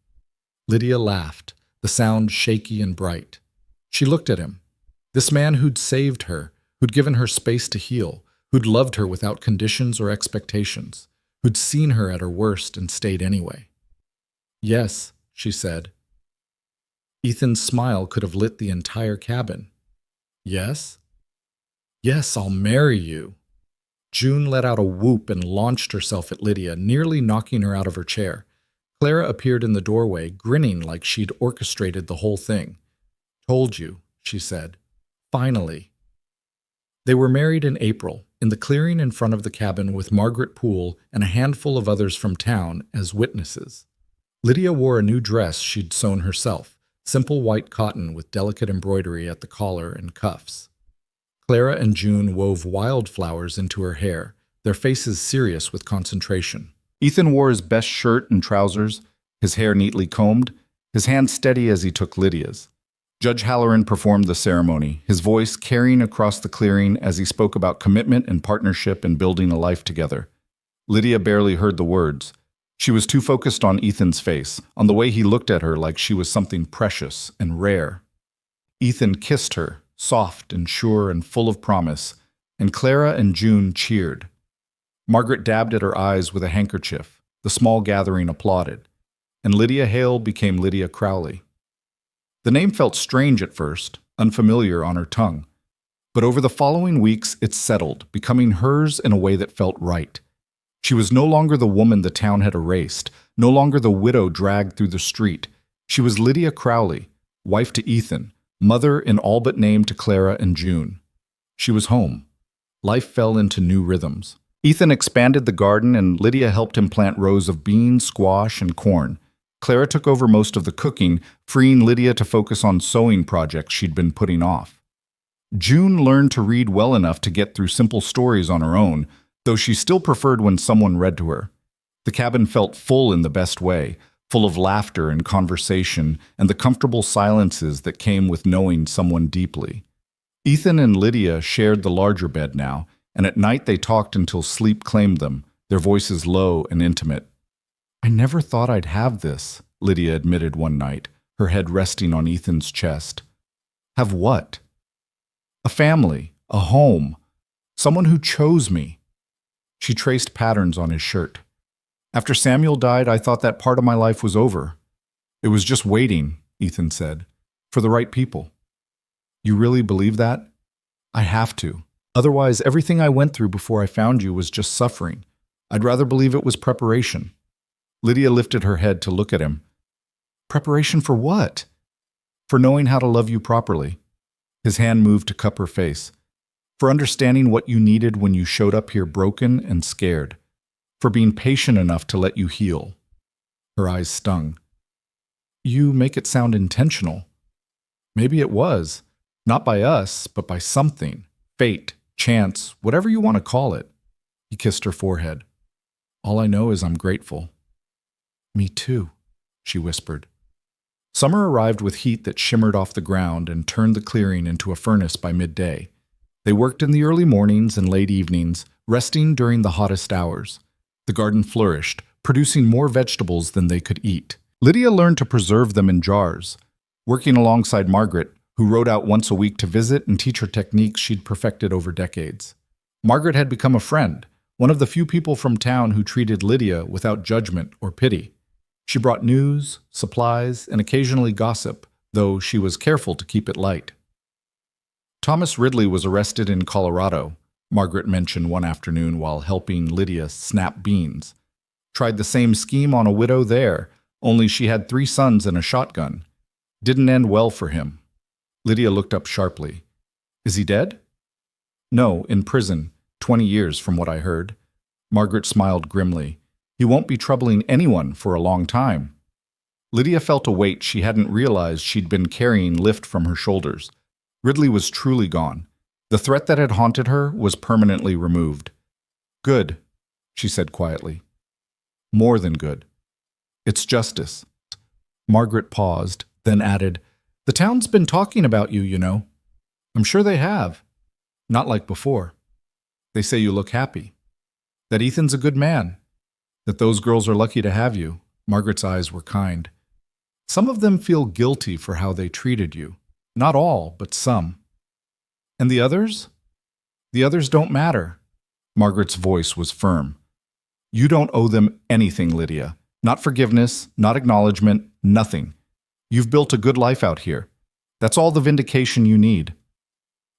A: Lydia laughed, the sound shaky and bright. She looked at him. This man who'd saved her, who'd given her space to heal, who'd loved her without conditions or expectations, who'd seen her at her worst and stayed anyway. "Yes," she said. Ethan's smile could have lit the entire cabin. "Yes?" "Yes, I'll marry you." June let out a whoop and launched herself at Lydia, nearly knocking her out of her chair. Clara appeared in the doorway, grinning like she'd orchestrated the whole thing. "Told you," she said. "Finally." They were married in April, in the clearing in front of the cabin with Margaret Poole and a handful of others from town as witnesses. Lydia wore a new dress she'd sewn herself, simple white cotton with delicate embroidery at the collar and cuffs. Clara and June wove wildflowers into her hair, their faces serious with concentration. Ethan wore his best shirt and trousers, his hair neatly combed, his hand steady as he took Lydia's. Judge Halloran performed the ceremony, his voice carrying across the clearing as he spoke about commitment and partnership and building a life together. Lydia barely heard the words. She was too focused on Ethan's face, on the way he looked at her like she was something precious and rare. Ethan kissed her, soft and sure and full of promise, and Clara and June cheered. Margaret dabbed at her eyes with a handkerchief. The small gathering applauded. And Lydia Hale became Lydia Crowley. The name felt strange at first, unfamiliar on her tongue. But over the following weeks, it settled, becoming hers in a way that felt right. She was no longer the woman the town had erased, no longer the widow dragged through the street. She was Lydia Crowley, wife to Ethan, mother in all but name to Clara and June. She was home. Life fell into new rhythms. Ethan expanded the garden and Lydia helped him plant rows of beans, squash, and corn. Clara took over most of the cooking, freeing Lydia to focus on sewing projects she'd been putting off. June learned to read well enough to get through simple stories on her own, though she still preferred when someone read to her. The cabin felt full in the best way, full of laughter and conversation and the comfortable silences that came with knowing someone deeply. Ethan and Lydia shared the larger bed now, and at night they talked until sleep claimed them, their voices low and intimate. "I never thought I'd have this," Lydia admitted one night, her head resting on Ethan's chest. "Have what?" "A family, a home, someone who chose me." She traced patterns on his shirt. "After Samuel died, I thought that part of my life was over. It was just waiting," Ethan said, "for the right people." "You really believe that?" "I have to. Otherwise, everything I went through before I found you was just suffering. I'd rather believe it was preparation." Lydia lifted her head to look at him. "Preparation for what?" "For knowing how to love you properly." His hand moved to cup her face. "For understanding what you needed when you showed up here broken and scared. For being patient enough to let you heal." Her eyes stung. "You make it sound intentional." "Maybe it was. Not by us, but by something. Fate, chance, whatever you want to call it." He kissed her forehead. "All I know is I'm grateful." "Me too," she whispered. Summer arrived with heat that shimmered off the ground and turned the clearing into a furnace by midday. They worked in the early mornings and late evenings, resting during the hottest hours. The garden flourished, producing more vegetables than they could eat. Lydia learned to preserve them in jars, working alongside Margaret, who rode out once a week to visit and teach her techniques she'd perfected over decades. Margaret had become a friend, one of the few people from town who treated Lydia without judgment or pity. She brought news, supplies, and occasionally gossip, though she was careful to keep it light. Thomas Ridley was arrested in Colorado, Margaret mentioned one afternoon while helping Lydia snap beans. Tried the same scheme on a widow there, only she had 3 sons and a shotgun. Didn't end well for him. Lydia looked up sharply. "Is he dead?" "No, in prison, 20 years from what I heard." Margaret smiled grimly. "He won't be troubling anyone for a long time." Lydia felt a weight she hadn't realized she'd been carrying lift from her shoulders. Ridley was truly gone. The threat that had haunted her was permanently removed. "Good," she said quietly. "More than good. It's justice." Margaret paused, then added, "The town's been talking about you, you know." "I'm sure they have. Not like before. They say you look happy. That Ethan's a good man. That those girls are lucky to have you." Margaret's eyes were kind. "Some of them feel guilty for how they treated you. Not all, but some." "And the others?" "The others don't matter." Margaret's voice was firm. "You don't owe them anything, Lydia. Not forgiveness, not acknowledgement, nothing. You've built a good life out here. That's all the vindication you need."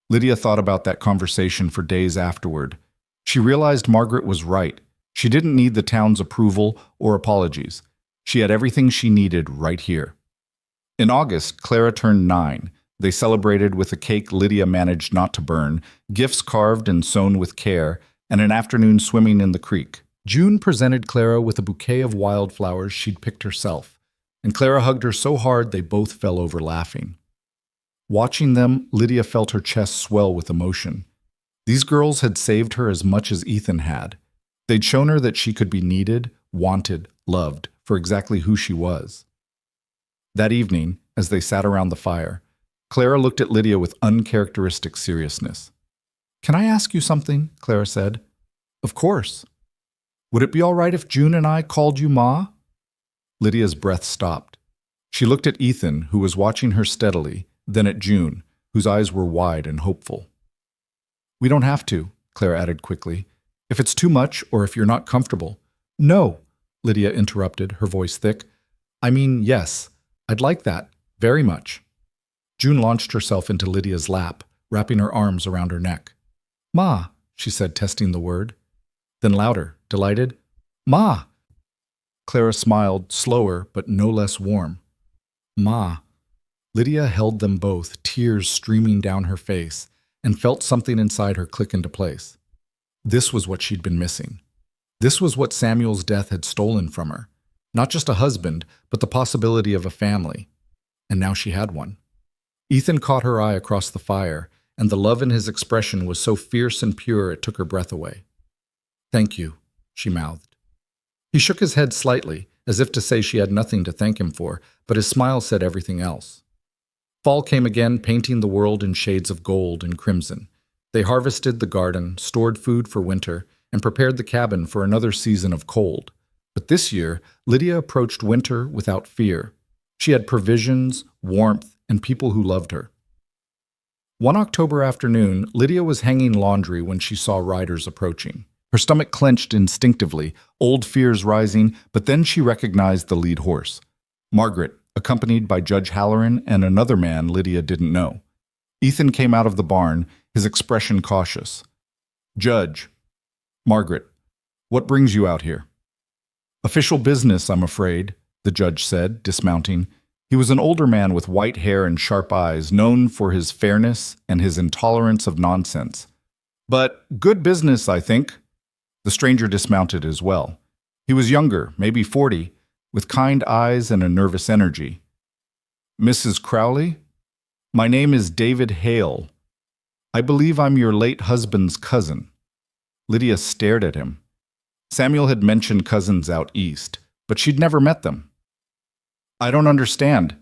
A: Lydia thought about that conversation for days afterward. She realized Margaret was right. She didn't need the town's approval or apologies. She had everything she needed right here. In August, Clara turned 9. They celebrated with a cake Lydia managed not to burn, gifts carved and sewn with care, and an afternoon swimming in the creek. June presented Clara with a bouquet of wildflowers she'd picked herself, and Clara hugged her so hard they both fell over laughing. Watching them, Lydia felt her chest swell with emotion. These girls had saved her as much as Ethan had. They'd shown her that she could be needed, wanted, loved for exactly who she was. That evening, as they sat around the fire, Clara looked at Lydia with uncharacteristic seriousness. "Can I ask you something?" Clara said. "Of course." "Would it be all right if June and I called you Ma?" Lydia's breath stopped. She looked at Ethan, who was watching her steadily, then at June, whose eyes were wide and hopeful. "We don't have to," Clara added quickly. "If it's too much or if you're not comfortable." "No," Lydia interrupted, her voice thick. "I mean, yes, I'd like that, very much." June launched herself into Lydia's lap, wrapping her arms around her neck. "Ma," she said, testing the word. Then louder, delighted, "Ma!" Clara smiled, slower but no less warm. "Ma." Lydia held them both, tears streaming down her face, and felt something inside her click into place. This was what she'd been missing. This was what Samuel's death had stolen from her. Not just a husband, but the possibility of a family. And now she had one. Ethan caught her eye across the fire, and the love in his expression was so fierce and pure it took her breath away. "Thank you," she mouthed. He shook his head slightly, as if to say she had nothing to thank him for, but his smile said everything else. Fall came again, painting the world in shades of gold and crimson. They harvested the garden, stored food for winter, and prepared the cabin for another season of cold. But this year, Lydia approached winter without fear. She had provisions, warmth, and people who loved her. One October afternoon, Lydia was hanging laundry when she saw riders approaching. Her stomach clenched instinctively, old fears rising, but then she recognized the lead horse. Margaret, accompanied by Judge Halloran and another man Lydia didn't know. Ethan came out of the barn, his expression cautious. "Judge." "Margaret, what brings you out here?" "Official business, I'm afraid," the judge said, dismounting. He was an older man with white hair and sharp eyes, known for his fairness and his intolerance of nonsense. "But good business, I think." The stranger dismounted as well. He was younger, maybe 40, with kind eyes and a nervous energy. "Mrs. Crowley? My name is David Hale. I believe I'm your late husband's cousin." Lydia stared at him. Samuel had mentioned cousins out east, but she'd never met them. "I don't understand."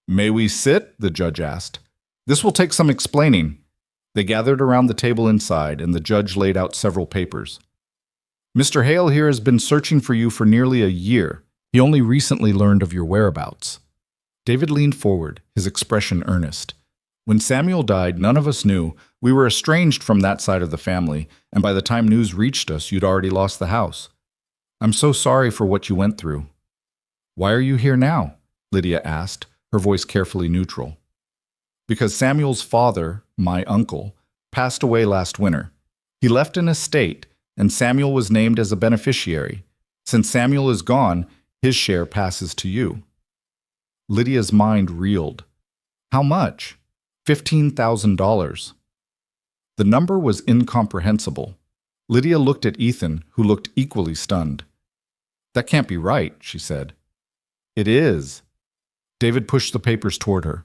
A: "May we sit?" the judge asked. "This will take some explaining." They gathered around the table inside, and the judge laid out several papers. "Mr. Hale here has been searching for you for nearly a year. He only recently learned of your whereabouts." David leaned forward, his expression earnest. "When Samuel died, none of us knew. We were estranged from that side of the family, and by the time news reached us, you'd already lost the house. I'm so sorry for what you went through." "Why are you here now?" Lydia asked, her voice carefully neutral. "Because Samuel's father, my uncle, passed away last winter. He left an estate, and Samuel was named as a beneficiary. Since Samuel is gone, his share passes to you." Lydia's mind reeled. How much? $15,000. The number was incomprehensible. Lydia looked at Ethan, who looked equally stunned. "That can't be right," she said. "It is." David pushed the papers toward her.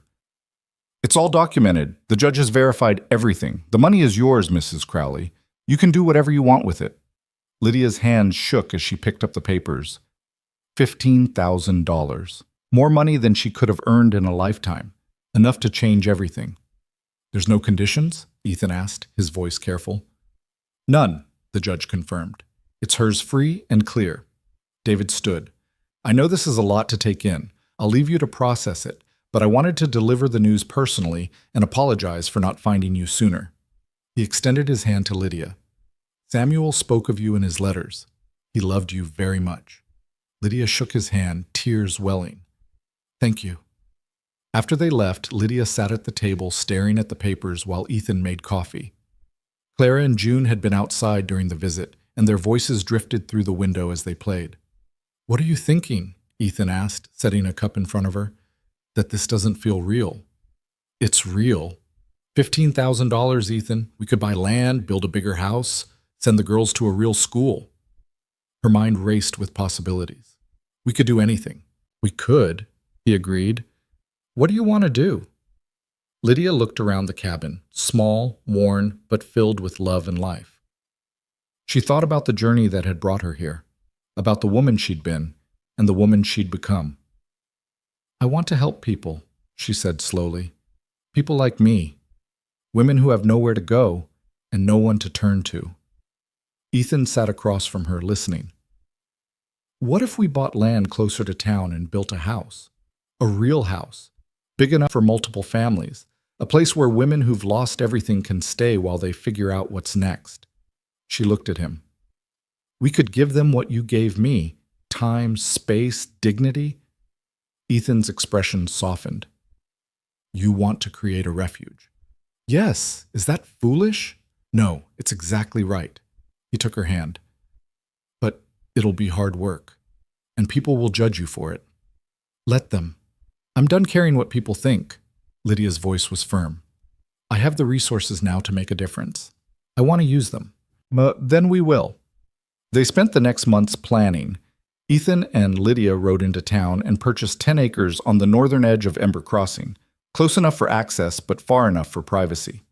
A: "It's all documented. The judge has verified everything. The money is yours, Mrs. Crowley. You can do whatever you want with it." Lydia's hands shook as she picked up the papers. $15,000. More money than she could have earned in a lifetime. Enough to change everything. "There's no conditions?" Ethan asked, his voice careful. "None," the judge confirmed. "It's hers free and clear." David stood. "I know this is a lot to take in. I'll leave you to process it, but I wanted to deliver the news personally and apologize for not finding you sooner." He extended his hand to Lydia. "Samuel spoke of you in his letters. He loved you very much." Lydia shook his hand, tears welling. "Thank you." After they left, Lydia sat at the table staring at the papers while Ethan made coffee. Clara and June had been outside during the visit, and their voices drifted through the window as they played. "What are you thinking?" Ethan asked, setting a cup in front of her. "That this doesn't feel real." "It's real. $15,000, Ethan. We could buy land, build a bigger house, send the girls to a real school." Her mind raced with possibilities. "We could do anything." "We could," he agreed. "What do you want to do?" Lydia looked around the cabin, small, worn, but filled with love and life. She thought about the journey that had brought her here, about the woman she'd been, and the woman she'd become. "I want to help people," she said slowly. People like me, women who have nowhere to go and no one to turn to. Ethan sat across from her, listening. What if we bought land closer to town and built a house? A real house, big enough for multiple families, a place where women who've lost everything can stay while they figure out what's next. She looked at him. We could give them what you gave me, time, space, dignity. Ethan's expression softened. You want to create a refuge. Yes, is that foolish? No, it's exactly right. He took her hand. But it'll be hard work, and people will judge you for it. Let them. I'm done caring what people think. Lydia's voice was firm. I have the resources now to make a difference. I want to use them. Then we will. They spent the next months planning. Ethan and Lydia rode into town and purchased 10 acres on the northern edge of Ember Crossing, close enough for access but far enough for privacy.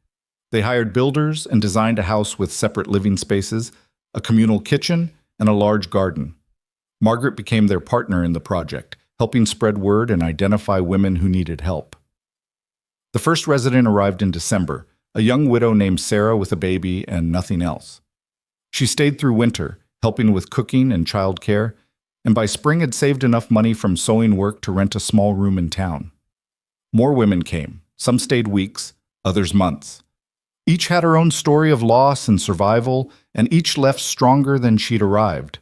A: They hired builders and designed a house with separate living spaces, a communal kitchen, and a large garden. Margaret became their partner in the project, helping spread word and identify women who needed help. The first resident arrived in December, a young widow named Sarah with a baby and nothing else. She stayed through winter, helping with cooking and childcare, and by spring had saved enough money from sewing work to rent a small room in town. More women came. Some stayed weeks, others months. Each had her own story of loss and survival, and each left stronger than she'd arrived.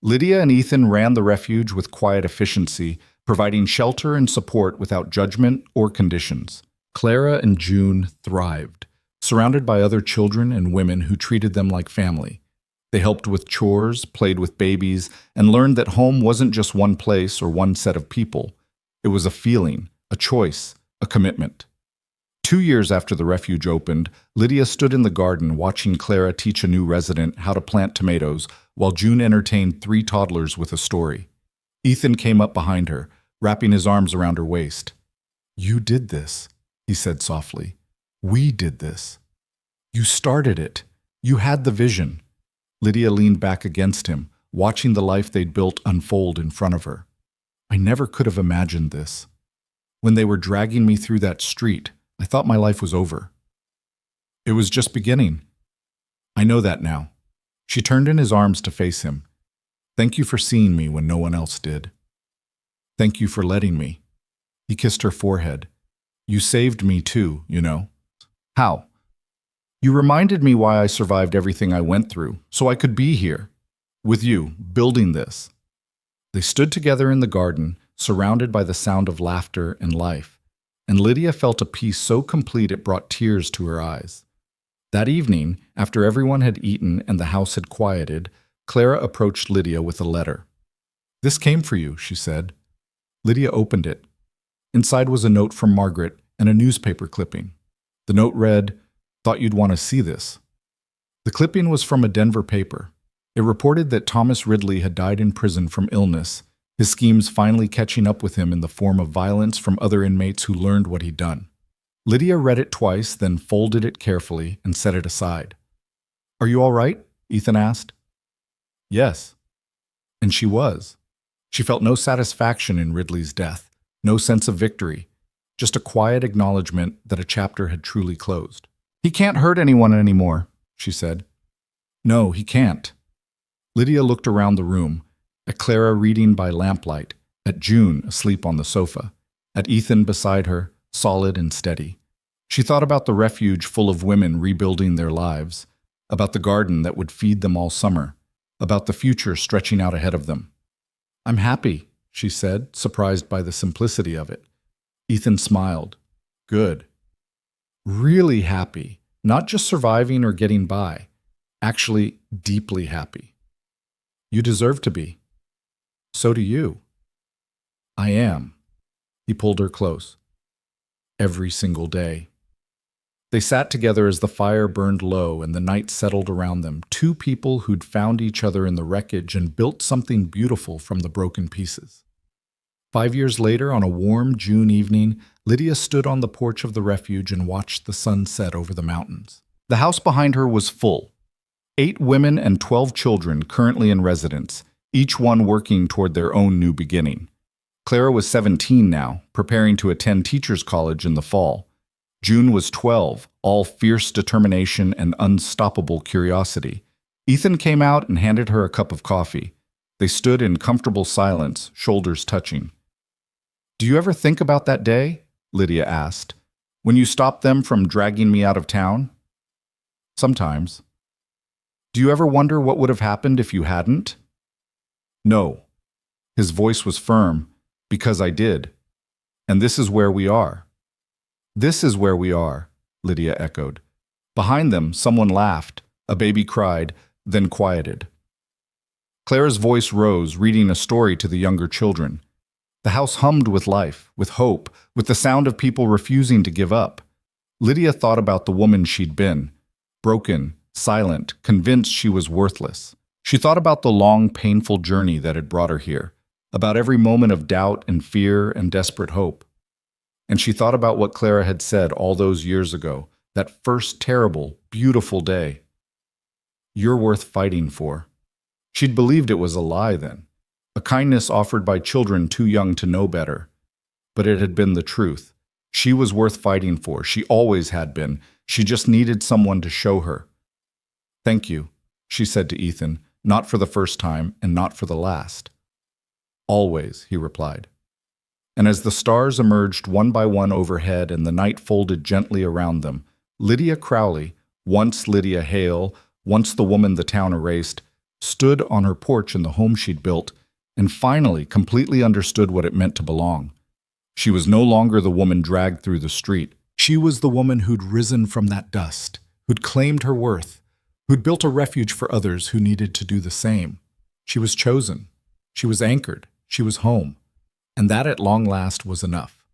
A: Lydia and Ethan ran the refuge with quiet efficiency, providing shelter and support without judgment or conditions. Clara and June thrived, surrounded by other children and women who treated them like family. They helped with chores, played with babies, and learned that home wasn't just one place or one set of people. It was a feeling, a choice, a commitment. 2 years after the refuge opened, Lydia stood in the garden watching Clara teach a new resident how to plant tomatoes, while June entertained 3 toddlers with a story. Ethan came up behind her, wrapping his arms around her waist. You did this, he said softly. We did this. You started it. You had the vision. Lydia leaned back against him, watching the life they'd built unfold in front of her. I never could have imagined this. When they were dragging me through that street, I thought my life was over. It was just beginning. I know that now. She turned in his arms to face him. Thank you for seeing me when no one else did. Thank you for letting me. He kissed her forehead. You saved me too, you know. How? You reminded me why I survived everything I went through, so I could be here, with you, building this. They stood together in the garden, surrounded by the sound of laughter and life, and Lydia felt a peace so complete it brought tears to her eyes. That evening, after everyone had eaten and the house had quieted, Clara approached Lydia with a letter. This came for you, she said. Lydia opened it. Inside was a note from Margaret and a newspaper clipping. The note read, Thought you'd want to see this. The clipping was from a Denver paper. It reported that Thomas Ridley had died in prison from illness, his schemes finally catching up with him in the form of violence from other inmates who learned what he'd done. Lydia read it twice, then folded it carefully and set it aside. Are you all right? Ethan asked. Yes. And she was. She felt no satisfaction in Ridley's death, no sense of victory, just a quiet acknowledgement that a chapter had truly closed. He can't hurt anyone anymore, she said. No, he can't. Lydia looked around the room, at Clara reading by lamplight, at June asleep on the sofa, at Ethan beside her, solid and steady. She thought about the refuge full of women rebuilding their lives, about the garden that would feed them all summer, about the future stretching out ahead of them. I'm happy, she said, surprised by the simplicity of it. Ethan smiled. Good. Really happy, not just surviving or getting by, actually deeply happy. You deserve to be. So do you. I am. He pulled her close. Every single day. They sat together as the fire burned low and the night settled around them, 2 people who'd found each other in the wreckage and built something beautiful from the broken pieces. 5 years later, on a warm June evening, Lydia stood on the porch of the refuge and watched the sun set over the mountains. The house behind her was full. 8 women and 12 children currently in residence, each one working toward their own new beginning. Clara was 17 now, preparing to attend teacher's college in the fall. June was 12, all fierce determination and unstoppable curiosity. Ethan came out and handed her a cup of coffee. They stood in comfortable silence, shoulders touching. "Do you ever think about that day?" Lydia asked. "When you stopped them from dragging me out of town?" "Sometimes." "Do you ever wonder what would have happened if you hadn't?" "No." His voice was firm. "Because I did. And this is where we are." "This is where we are," Lydia echoed. Behind them, someone laughed. A baby cried, then quieted. Clara's voice rose, reading a story to the younger children. The house hummed with life, with hope, with the sound of people refusing to give up. Lydia thought about the woman she'd been, broken, silent, convinced she was worthless. She thought about the long, painful journey that had brought her here, about every moment of doubt and fear and desperate hope. And she thought about what Clara had said all those years ago, that first terrible, beautiful day. "You're worth fighting for." She'd believed it was a lie then, a kindness offered by children too young to know better. But it had been the truth. She was worth fighting for. She always had been. She just needed someone to show her. "Thank you," she said to Ethan, not for the first time and not for the last. "Always," he replied. And as the stars emerged one by one overhead and the night folded gently around them, Lydia Crowley, once Lydia Hale, once the woman the town erased, stood on her porch in the home she'd built and finally completely understood what it meant to belong. She was no longer the woman dragged through the street. She was the woman who'd risen from that dust, who'd claimed her worth, who'd built a refuge for others who needed to do the same. She was chosen. She was anchored. She was home. And that at long last was enough.